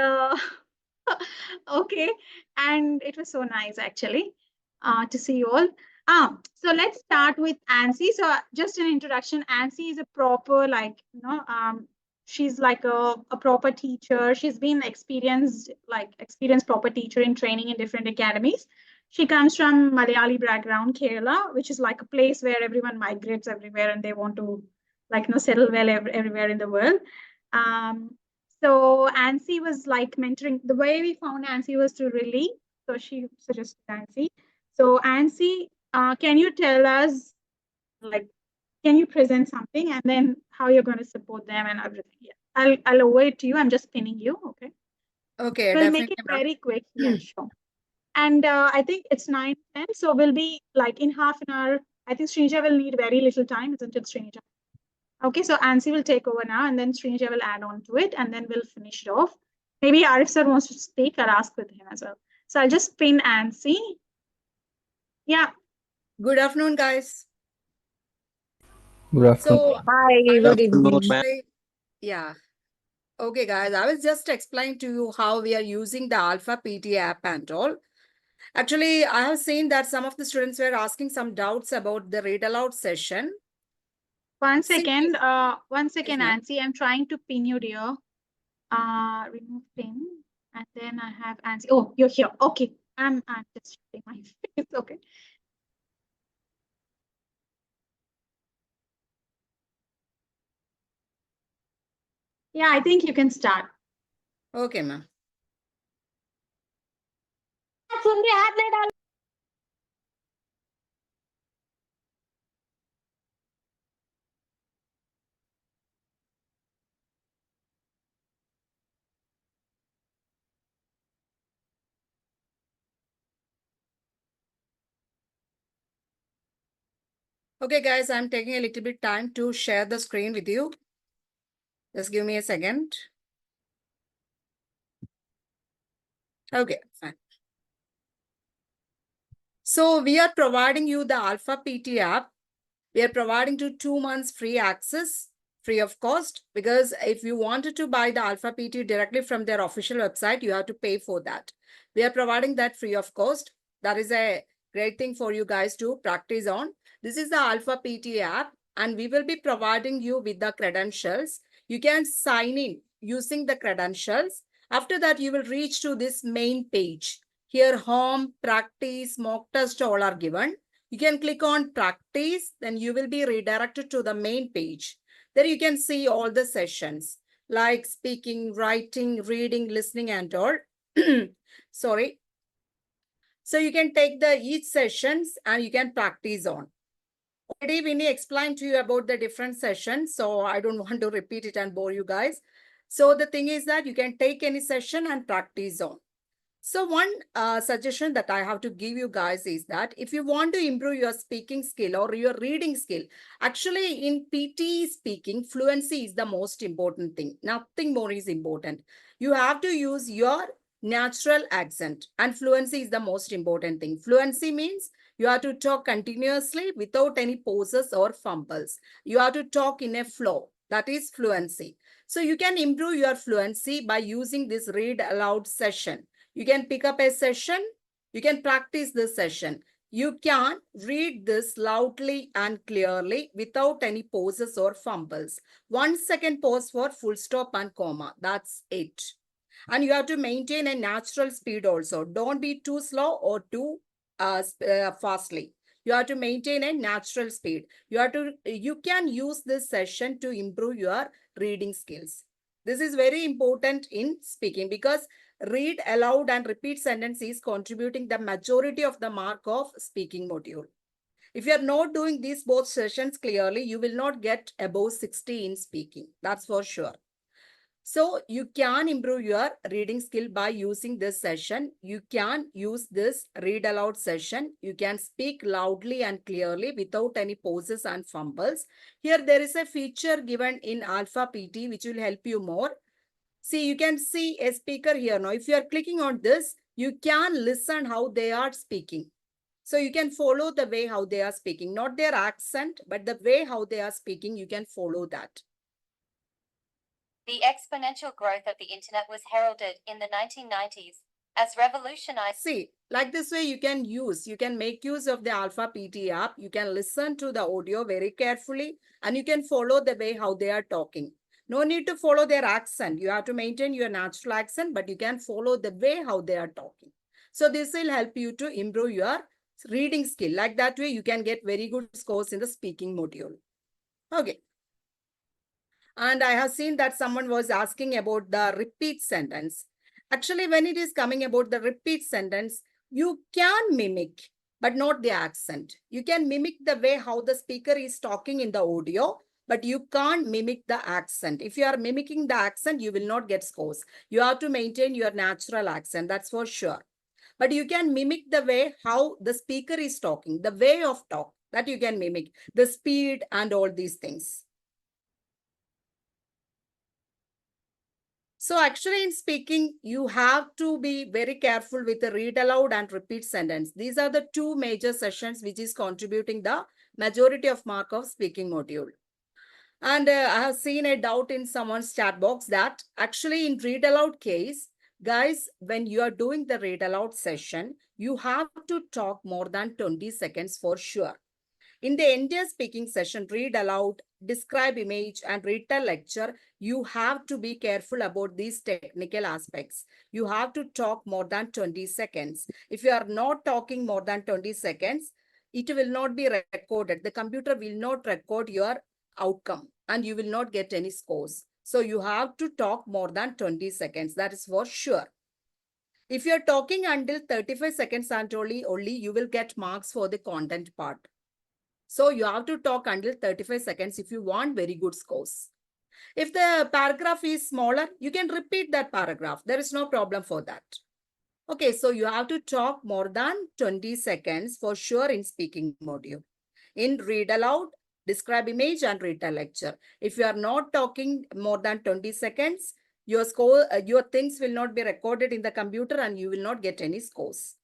okay, and it was so nice actually to see you all. So let's start with Ansi. So just an introduction. Ansi is a proper she's like a proper teacher. She's been experienced proper teacher in training in different academies. She comes from Malayali background, Kerala, which is like a place where everyone migrates everywhere and they want to settle well everywhere in the world. Um, so Ansi was like mentoring. The way we found Ansi was through Lily. So she suggested Ansi. So Ansi, can you tell us, like, can you present something and then how you're going to support them and everything? Yeah. I'll over it to you. I'm just pinning you. Okay. Okay, We'll make definitely, it ma'am. very quick. Yeah, sure. And I think it's 9:10. So we'll be like in half an hour. I think Srinja will need very little time, isn't it, Srinja? Okay, so Ansi will take over now, and then Srinja will add on to it, and then we'll finish it off. Maybe Arif sir wants to speak. I'll ask with him as well. So I'll just pin Ansi. Yeah. Good afternoon, guys. Good afternoon. So Hi, I good was evening. actually, yeah. Okay, guys, I was just explaining to you how we are using the Alpha PT app and all. Actually, I have seen that some of the students were asking some doubts about the read aloud session. One Simply- second. One second, ma'am. Ansi. I'm trying to pin you, dear. Remove pin, and then I have Ansi. Oh, you're here. Okay. I'm just showing my face. Okay. Yeah, I think you can start. Okay, ma'am. Okay, guys, I'm taking a little bit time to share the screen with you. Just give me a second. Okay, fine. So we are providing you the Alpha PT app. We are providing you 2 months free access, free of cost, because if you wanted to buy the Alpha PT directly from their official website, you have to pay for that. We are providing that free of cost. That is a great thing for you guys to practice on. This is the Alpha PTE app, and we will be providing you with the credentials. You can sign in using the credentials. After that, you will reach to this main page. Here, home, practice, mock test, all are given. You can click on practice, then you will be redirected to the main page. There you can see all the sessions like speaking, writing, reading, listening, and all. Sorry. So you can take the each sessions and you can practice on. Already Vinny explained to you about the different sessions, so I don't want to repeat it and bore you guys. So the thing is that you can take any session and practice on. So one suggestion that I have to give you guys is that if you want to improve your speaking skill or your reading skill, actually in PTE speaking, fluency is the most important thing. Nothing more is important. You have to use your natural accent, and fluency is the most important thing. Fluency means you have to talk continuously without any pauses or fumbles. You have to talk in a flow. That is fluency. So you can improve your fluency by using this read aloud session. You can pick up a session. You can practice this session. You can read this loudly and clearly without any pauses or fumbles. 1 second pause for full stop and comma. That's it. And you have to maintain a natural speed also. Don't be too slow or too fastly. You have to maintain a natural speed. You can use this session to improve your reading skills. This is very important in speaking because read aloud and repeat sentence is contributing the majority of the mark of speaking module. If you are not doing these both sessions clearly, you will not get above 60 in speaking. That's for sure. So you can improve your reading skill by using this session. You can use this read aloud session. You can speak loudly and clearly without any pauses and fumbles. Here there is a feature given in Alpha PT which will help you more. See, you can see a speaker here now. If you are clicking on this, you can listen how they are speaking. So you can follow the way how they are speaking, not their accent, but the way how they are speaking, you can follow that. The exponential growth of the internet was heralded in the 1990s as revolutionized. See, like this way you can make use of the Alpha PT app. You can listen to the audio very carefully and you can follow the way how they are talking. No need to follow their accent. You have to maintain your natural accent, but you can follow the way how they are talking. So this will help you to improve your reading skill. Like that way you can get very good scores in the speaking module. Okay. And I have seen that someone was asking about the repeat sentence. Actually, when it is coming about the repeat sentence, you can mimic, but not the accent. You can mimic the way how the speaker is talking in the audio, but you can't mimic the accent. If you are mimicking the accent, you will not get scores. You have to maintain your natural accent, that's for sure. But you can mimic the way how the speaker is talking, the way of talk, that you can mimic, the speed and all these things. So actually in speaking, you have to be very careful with the read aloud and repeat sentence. These are the two major sessions which is contributing the majority of mark of speaking module. And I have seen a doubt in someone's chat box that actually in read aloud case, guys, when you are doing the read aloud session, you have to talk more than 20 seconds for sure. In the entire speaking session, read aloud, describe image, and retell lecture, you have to be careful about these technical aspects. You have to talk more than 20 seconds. If you are not talking more than 20 seconds, it will not be recorded. The computer will not record your outcome and you will not get any scores. So you have to talk more than 20 seconds. That is for sure. If you're talking until 35 seconds and only you will get marks for the content part. So you have to talk until 35 seconds if you want very good scores. If the paragraph is smaller, you can repeat that paragraph. There is no problem for that. Okay, so you have to talk more than 20 seconds for sure in speaking module. In read aloud, describe image and retell lecture. If you are not talking more than 20 seconds, your things will not be recorded in the computer and you will not get any scores.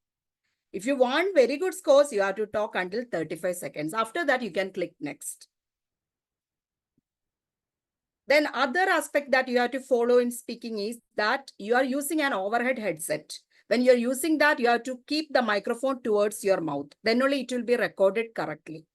If you want very good scores, you have to talk until 35 seconds. After that, you can click next. Then other aspect that you have to follow in speaking is that you are using an overhead headset. When you're using that, you have to keep the microphone towards your mouth. Then only it will be recorded correctly.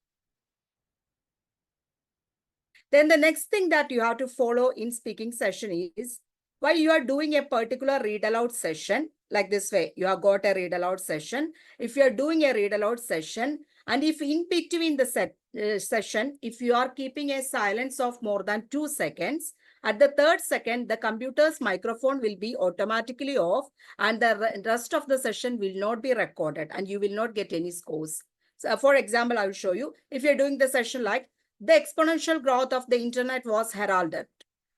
Then the next thing that you have to follow in speaking session is, while you are doing a particular read aloud session, like this way, you have got a read aloud session. If you are doing a read aloud session, and if in between the session, if you are keeping a silence of more than 2 seconds, at the 3rd second, the computer's microphone will be automatically off and the rest of the session will not be recorded and you will not get any scores. So for example, I will show you. If you're doing the session like, the exponential growth of the internet was heralded.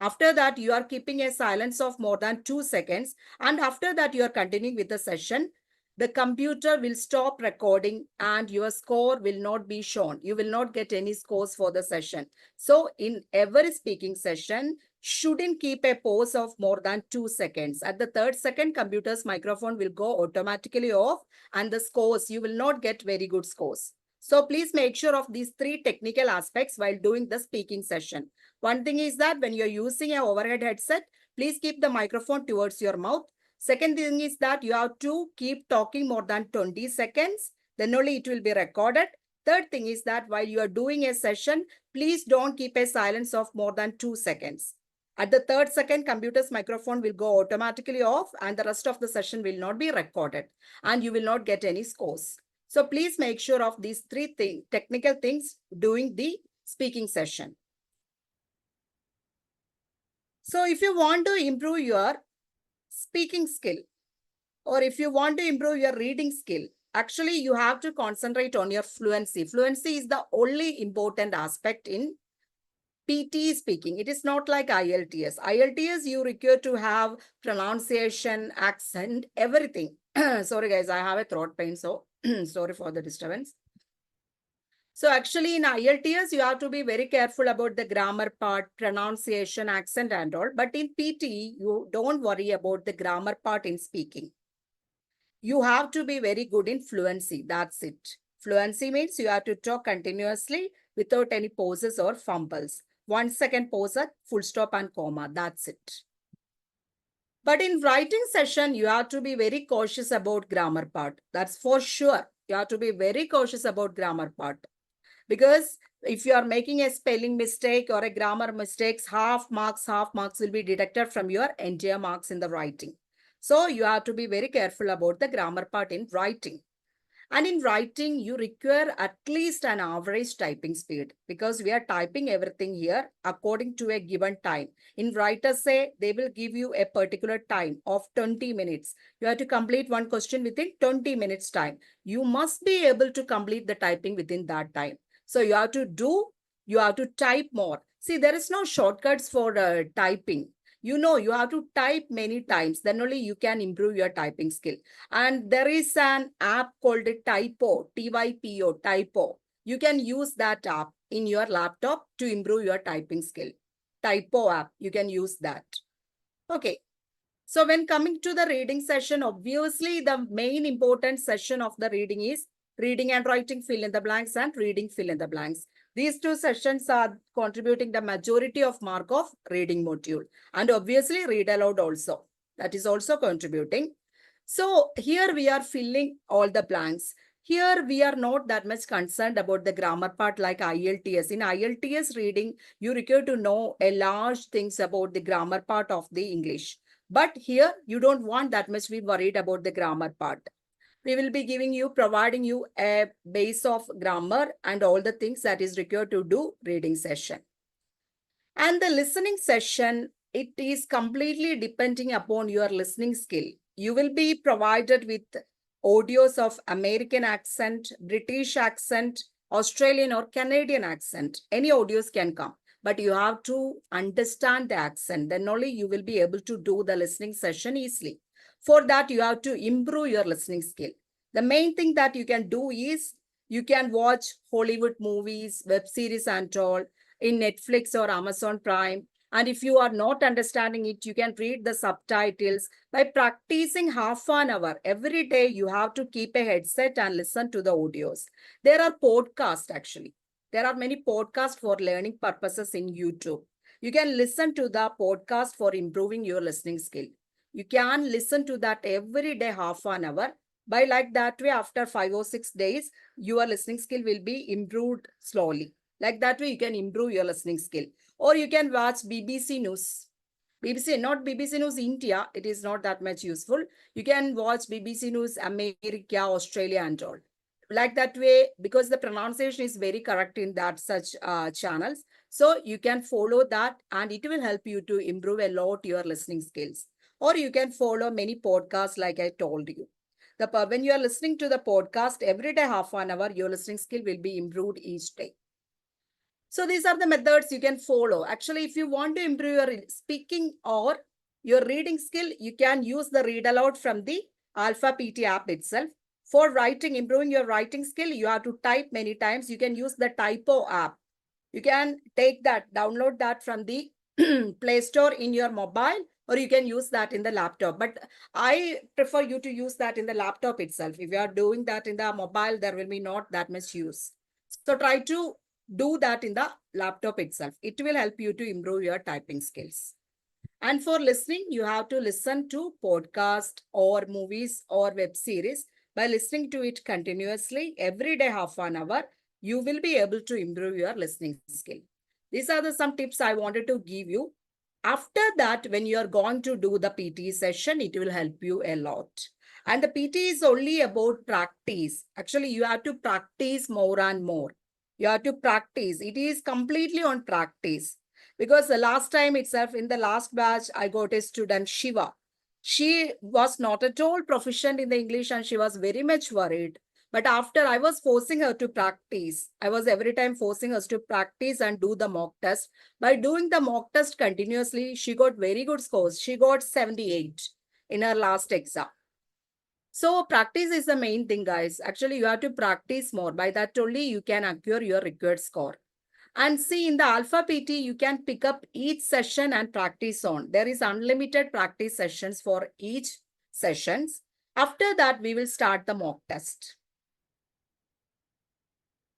After that, you are keeping a silence of more than 2 seconds. And after that, you are continuing with the session. The computer will stop recording and your score will not be shown. You will not get any scores for the session. So in every speaking session, shouldn't keep a pause of more than 2 seconds. At the 3rd second, computer's microphone will go automatically off and the scores, you will not get very good scores. So please make sure of these 3 technical aspects while doing the speaking session. One thing is that when you're using an overhead headset, please keep the microphone towards your mouth. Second thing is that you have to keep talking more than 20 seconds. Then only it will be recorded. Third thing is that while you are doing a session, please don't keep a silence of more than 2 seconds. At the 3rd second, computer's microphone will go automatically off and the rest of the session will not be recorded and you will not get any scores. So please make sure of these 3 technical things during the speaking session. So if you want to improve your speaking skill or if you want to improve your reading skill, actually you have to concentrate on your fluency. Fluency is the only important aspect in PTE speaking. It is not like IELTS. IELTS, you require to have pronunciation, accent, everything. Sorry guys, I have a throat pain, so sorry for the disturbance. So actually in IELTS, you have to be very careful about the grammar part, pronunciation, accent and all. But in PTE, you don't worry about the grammar part in speaking. You have to be very good in fluency. That's it. Fluency means you have to talk continuously without any pauses or fumbles. 1 second pause, full stop and comma. That's it. But in writing session, you have to be very cautious about grammar part. That's for sure. You have to be very cautious about grammar part. Because if you are making a spelling mistake or a grammar mistakes, half marks will be deducted from your entire marks in the writing. So you have to be very careful about the grammar part in writing. And in writing, you require at least an average typing speed because we are typing everything here according to a given time. In writers say they will give you a particular time of 20 minutes. You have to complete one question within 20 minutes time. You must be able to complete the typing within that time. So you have to type more. See, there is no shortcuts for typing. You know, you have to type many times. Then only you can improve your typing skill. And there is an app called Typo, Typo, Typo. You can use that app in your laptop to improve your typing skill. Typo app, you can use that. Okay. So when coming to the reading session, obviously the main important session of the reading is reading and writing fill in the blanks and reading fill in the blanks. These 2 sessions are contributing the majority of mark of reading module. And obviously read aloud also. That is also contributing. So here we are filling all the blanks. Here we are not that much concerned about the grammar part like IELTS. In IELTS reading, you require to know a large things about the grammar part of the English. But here you don't want that much be worried about the grammar part. We will be providing you a base of grammar and all the things that is required to do reading session. And the listening session, it is completely depending upon your listening skill. You will be provided with audios of American accent, British accent, Australian or Canadian accent. Any audios can come, but you have to understand the accent. Then only you will be able to do the listening session easily. For that, you have to improve your listening skill. The main thing that you can do is you can watch Hollywood movies, web series and all in Netflix or Amazon Prime. And if you are not understanding it, you can read the subtitles. By practicing half an hour every day, you have to keep a headset and listen to the audios. There are podcasts actually. There are many podcasts for learning purposes in YouTube. You can listen to the podcast for improving your listening skill. You can listen to that every day, half an hour. By like that way, after 5 or 6 days, your listening skill will be improved slowly. Like that way, you can improve your listening skill. Or you can watch BBC News. BBC, not BBC News India. It is not that much useful. You can watch BBC News America, Australia and all. Like that way, because the pronunciation is very correct in that such channels. So you can follow that and it will help you to improve a lot your listening skills. Or you can follow many podcasts like I told you. When you are listening to the podcast every day, half an hour, your listening skill will be improved each day. So these are the methods you can follow. Actually, if you want to improve your speaking or your reading skill, you can use the read aloud from the Alpha PT app itself. For writing, improving your writing skill, you have to type many times. You can use the typo app. You can take that, download that from the Play Store in your mobile, or you can use that in the laptop. But I prefer you to use that in the laptop itself. If you are doing that in the mobile, there will be not that much use. So try to do that in the laptop itself. It will help you to improve your typing skills. And for listening, you have to listen to podcast or movies or web series. By listening to it continuously every day, half an hour, you will be able to improve your listening skill. These are some tips I wanted to give you. After that, when you are going to do the PT session, it will help you a lot. And the PT is only about practice. Actually, you have to practice more and more. You have to practice. It is completely on practice. Because the last time itself, in the last batch, I got a student, Shiva. She was not at all proficient in the English and she was very much worried. But after I was forcing her to practice, I was every time forcing her to practice and do the mock test. By doing the mock test continuously, she got very good scores. She got 78 in her last exam. So practice is the main thing, guys. Actually, you have to practice more. By that only you can acquire your required score. And see, in the Alpha PT, you can pick up each session and practice on. There is unlimited practice sessions for each sessions. After that, we will start the mock test.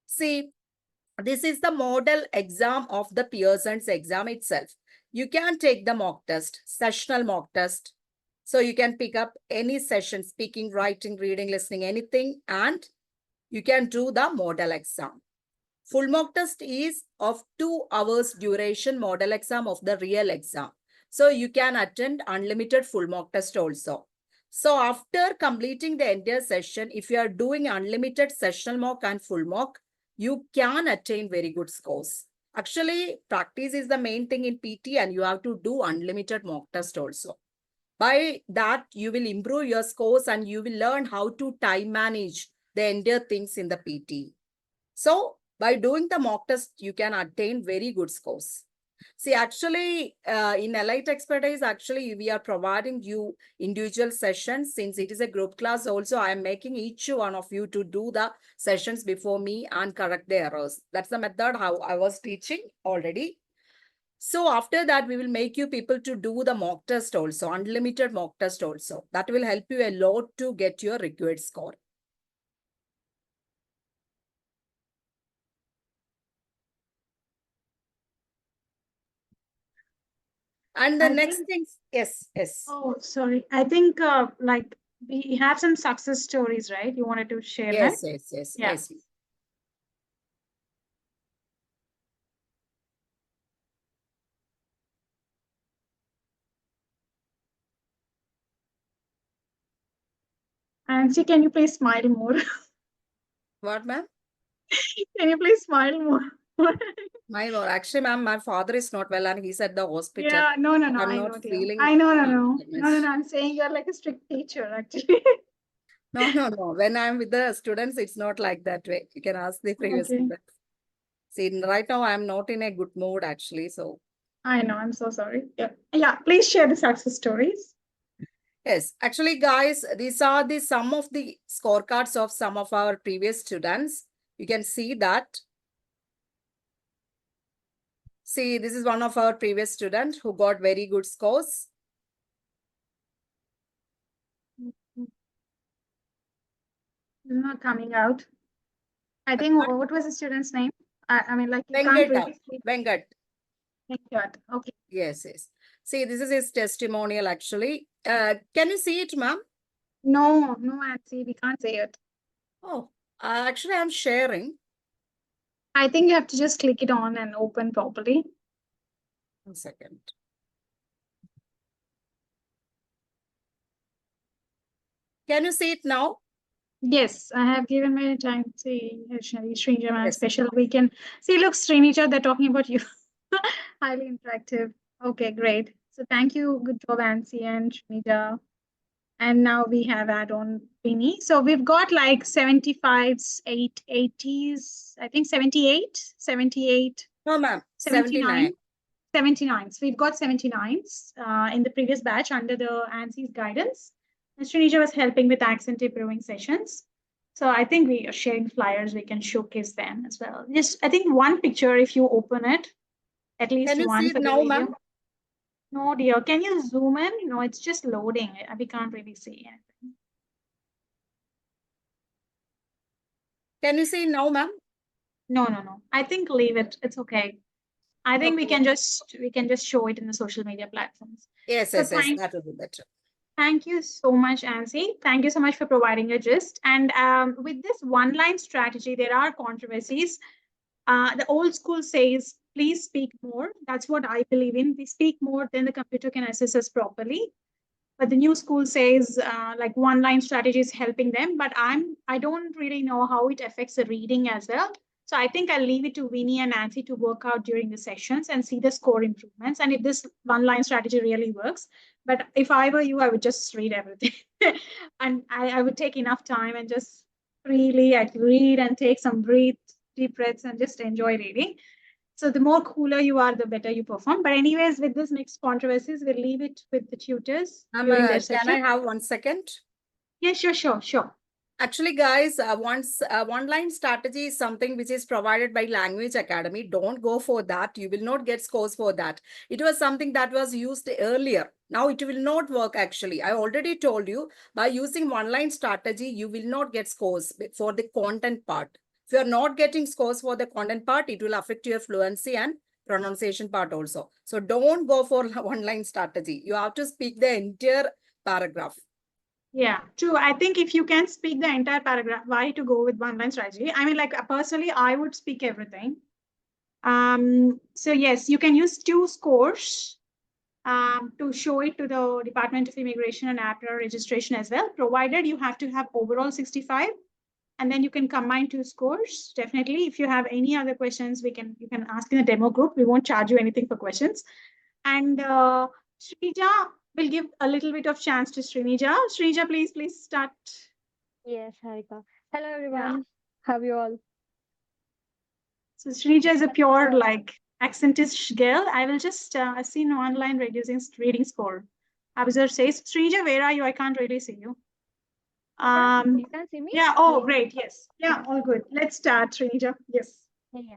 See, this is the model exam of the Pearson's exam itself. You can take the mock test, sessional mock test. So you can pick up any session, speaking, writing, reading, listening, anything, and you can do the model exam. Full mock test is of 2 hours duration model exam of the real exam. So you can attend unlimited full mock test also. So after completing the entire session, if you are doing unlimited sessional mock and full mock, you can attain very good scores. Actually, practice is the main thing in PT and you have to do unlimited mock test also. By that, you will improve your scores and you will learn how to time manage the entire things in the PT. So by doing the mock test, you can attain very good scores. See, actually, in Elite Expertise, actually, we are providing you individual sessions. Since it is a group class also, I am making each one of you to do the sessions before me and correct the errors. That's the method how I was teaching already. So after that, we will make you people to do the mock test also, unlimited mock test also. That will help you a lot to get your required score. And the I next think- thing, yes. Oh, sorry. I think like we have some success stories, right? You wanted to share that? Yes. And see, can you please smile more? What, ma'am? Can you please smile more? Actually, ma'am, my father is not well and he's at the hospital. Yeah, no, I'm I not know, dear. feeling. I know, that much. I'm saying you're like a strict teacher, actually. No. When I'm with the students, it's not like that way. You can ask the previous Okay. students. See, right now I'm not in a good mood actually. So I know, I'm so sorry. Yeah, please share the success stories. yes, actually, guys, these are some of the scorecards of some of our previous students. You can see that. See, this is one of our previous students who got very good scores. It's not coming out. I think what was the student's name? I mean, like you can't Venkat. really see. Venkat. Venkat. Okay. Yes. See, this is his testimonial actually. Can you see it, ma'am? No, Nancy, we can't say it. Oh, actually, I'm sharing. I think you have to just click it on and open properly. 1 second. Can you see it now? Yes, I have given my time. See, Srinija, man, Yes. special weekend. See, look, Srinija, they're talking about you. Highly interactive. Okay, great. So thank you. Good job, Ansi and Srinija. And now we have add-on Vinny. So we've got like 75s, 80s, I think 78. No, ma'am. 79. 79. So we've got 79s in the previous batch under the ANSI's guidance. And Srinija was helping with accent improving sessions. So I think we are sharing flyers. We can showcase them as well. Just, I think one picture, if you open it, at least Can you one see for it the now, video. ma'am? No, dear. Can you zoom in? No, it's just loading. We can't really see anything. Can you see now, ma'am? No. I think leave it. It's okay. I think we Okay. can just show it in the social media platforms. Yes, So yes, yes. thank That will be better. Thank you so much, Ansi. Thank you so much for providing a gist. And with this one-line strategy, there are controversies. The old school says, please speak more. That's what I believe in. We speak more, then the computer can assess us properly. But the new school says like one-line strategy is helping them. But I don't really know how it affects the reading as well. So I think I'll leave it to Winnie and Nancy to work out during the sessions and see the score improvements. And if this one-line strategy really works, but if I were you, I would just read everything. And I would take enough time and just really I'd read and take some deep breaths and just enjoy reading. So the more cooler you are, the better you perform. But anyways, with this mixed controversies, we'll leave it with the tutors during their Can session. I have 1 second? Yeah, sure. Actually, guys, one-line strategy is something which is provided by Language Academy. Don't go for that. You will not get scores for that. It was something that was used earlier. Now it will not work actually. I already told you, by using one-line strategy, you will not get scores for the content part. If you are not getting scores for the content part, it will affect your fluency and pronunciation part also. So don't go for one-line strategy. You have to speak the entire paragraph. Yeah, true. I think if you can speak the entire paragraph, why to go with one-line strategy? I mean, like personally, I would speak everything. So yes, you can use 2 scores to show it to the Department of Immigration and APRA registration as well, provided you have to have overall 65. And then you can combine 2 scores. Definitely, if you have any other questions, you can ask in the demo group. We won't charge you anything for questions. And Srinija will give a little bit of chance to Srinija. Srinija, please start. Yes, Harika. Hello, everyone. How are you all? So Srinija is a pure accentish girl. I will just see no online reducing reading score. Abhizar says, Srinija, where are you? I can't really see you. You can see me? Yeah. Oh, great. Yes. Yeah. All good. Let's start, Srinija. Yes. Yeah.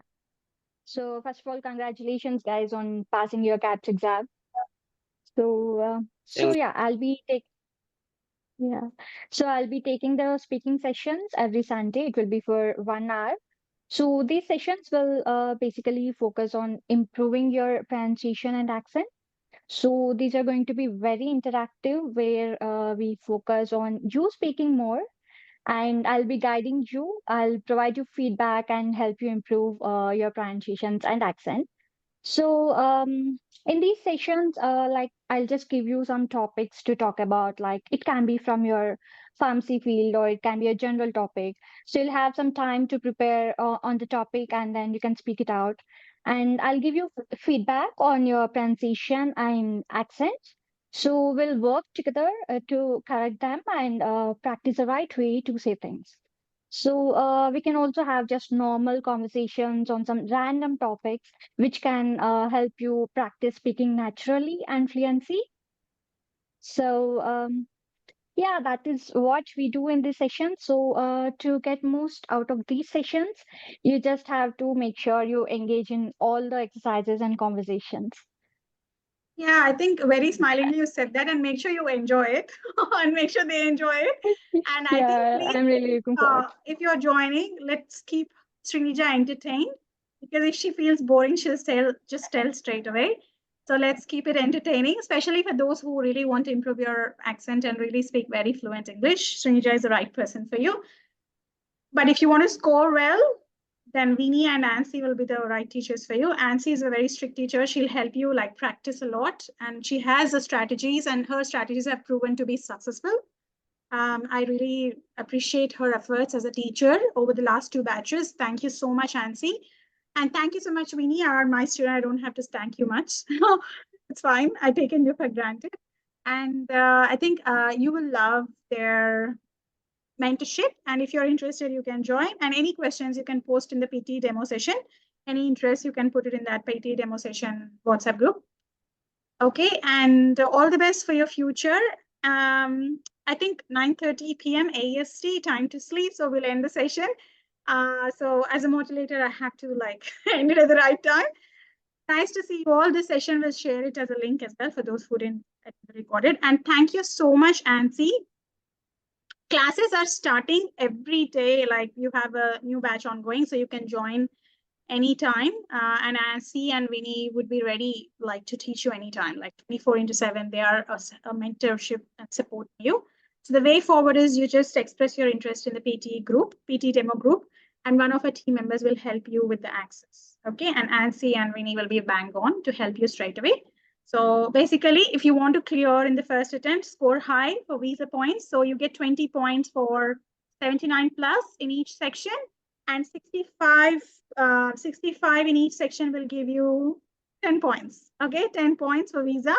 So first of all, congratulations, guys, on passing your KAPS exam. So, yeah, I'll be taking the speaking sessions every Sunday. It will be for 1 hour. So these sessions will basically focus on improving your pronunciation and accent. So these are going to be very interactive, where we focus on you speaking more, and I'll be guiding you. I'll provide you feedback and help you improve your pronunciations and accent. So, in these sessions, I'll just give you some topics to talk about. Like it can be from your pharmacy field, or it can be a general topic. So you'll have some time to prepare on the topic, and then you can speak it out. And I'll give you feedback on your pronunciation and accent. So we'll work together to correct them and practice the right way to say things. So we can also have just normal conversations on some random topics, which can help you practice speaking naturally and fluency. So yeah, that is what we do in this session. So to get most out of these sessions, you just have to make sure you engage in all the exercises and conversations. Yeah, I think very smilingly you said that, and make sure you enjoy it and make sure they enjoy it. And I Yeah, think I'm really looking forward. if you're joining, let's keep Srinija entertained, because if she feels boring, she'll just tell straight away. So let's keep it entertaining, especially for those who really want to improve your accent and really speak very fluent English. Srinija is the right person for you. But if you want to score well, then Vinny and Ansi will be the right teachers for you. Ansi is a very strict teacher. She'll help you like practice a lot, and she has the strategies, and her strategies have proven to be successful. I really appreciate her efforts as a teacher over the last 2 batches. Thank you so much, Ansi. And thank you so much, Vinny. You are my student. I don't have to thank you much. It's fine. I've taken you for granted. And I think you will love their mentorship. And if you're interested, you can join. And any questions you can post in the PTE demo session. Any interest, you can put it in that PTE demo session WhatsApp group. Okay, and all the best for your future. I think 9:30 p.m. AST, time to sleep. So we'll end the session. So as a moderator, I have to like end it at the right time. Nice to see you all. This session will share it as a link as well for those who didn't record it. And thank you so much, Ansi. Classes are starting every day. Like you have a new batch ongoing, so you can join anytime. And Ansi and Vinny would be ready like to teach you anytime, like 24/7. They are a mentorship and support you. So the way forward is you just express your interest in the PTE group, PTE demo group, and one of our team members will help you with the access. Okay, and Ansi and Vinny will be bang on to help you straight away. So basically, if you want to clear in the first attempt, score high for visa points. So you get 20 points for 79 plus in each section, and 65 in each section will give you 10 points. Okay, 10 points for visa.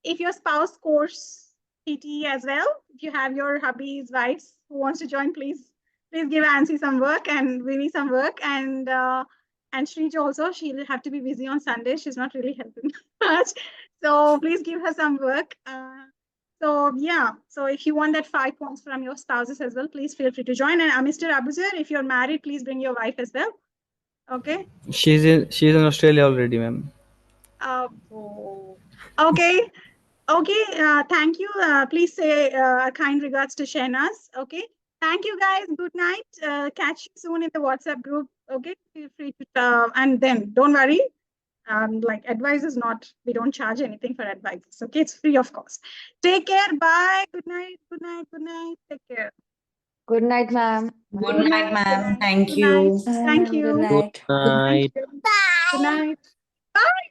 If your spouse scores PTE as well, if you have your hubbies, wives who wants to join, please give Ansi some work and Vinny some work, and Shrij also. She'll have to be busy on Sunday. She's not really helping much, so please give her some work. So yeah, so if you want that 5 points from your spouses as well, please feel free to join. And Mr. Abuzar, if you're married, please bring your wife as well. Okay. She's in Australia already, ma'am. Oh, okay. Okay. Thank you. Please say kind regards to Shehnaz. Okay. Thank you, guys. Good night. Catch you soon in the WhatsApp group. Okay. Feel free to and then don't worry. Like advice is not, we don't charge anything for advice. Okay, it's free of cost. Take care. Bye. Good night. Good night. Good night. Take care. Good night, ma'am. Good night, ma'am. Thank Good you. night. Thank you. Good night. Good night. Good night. Bye.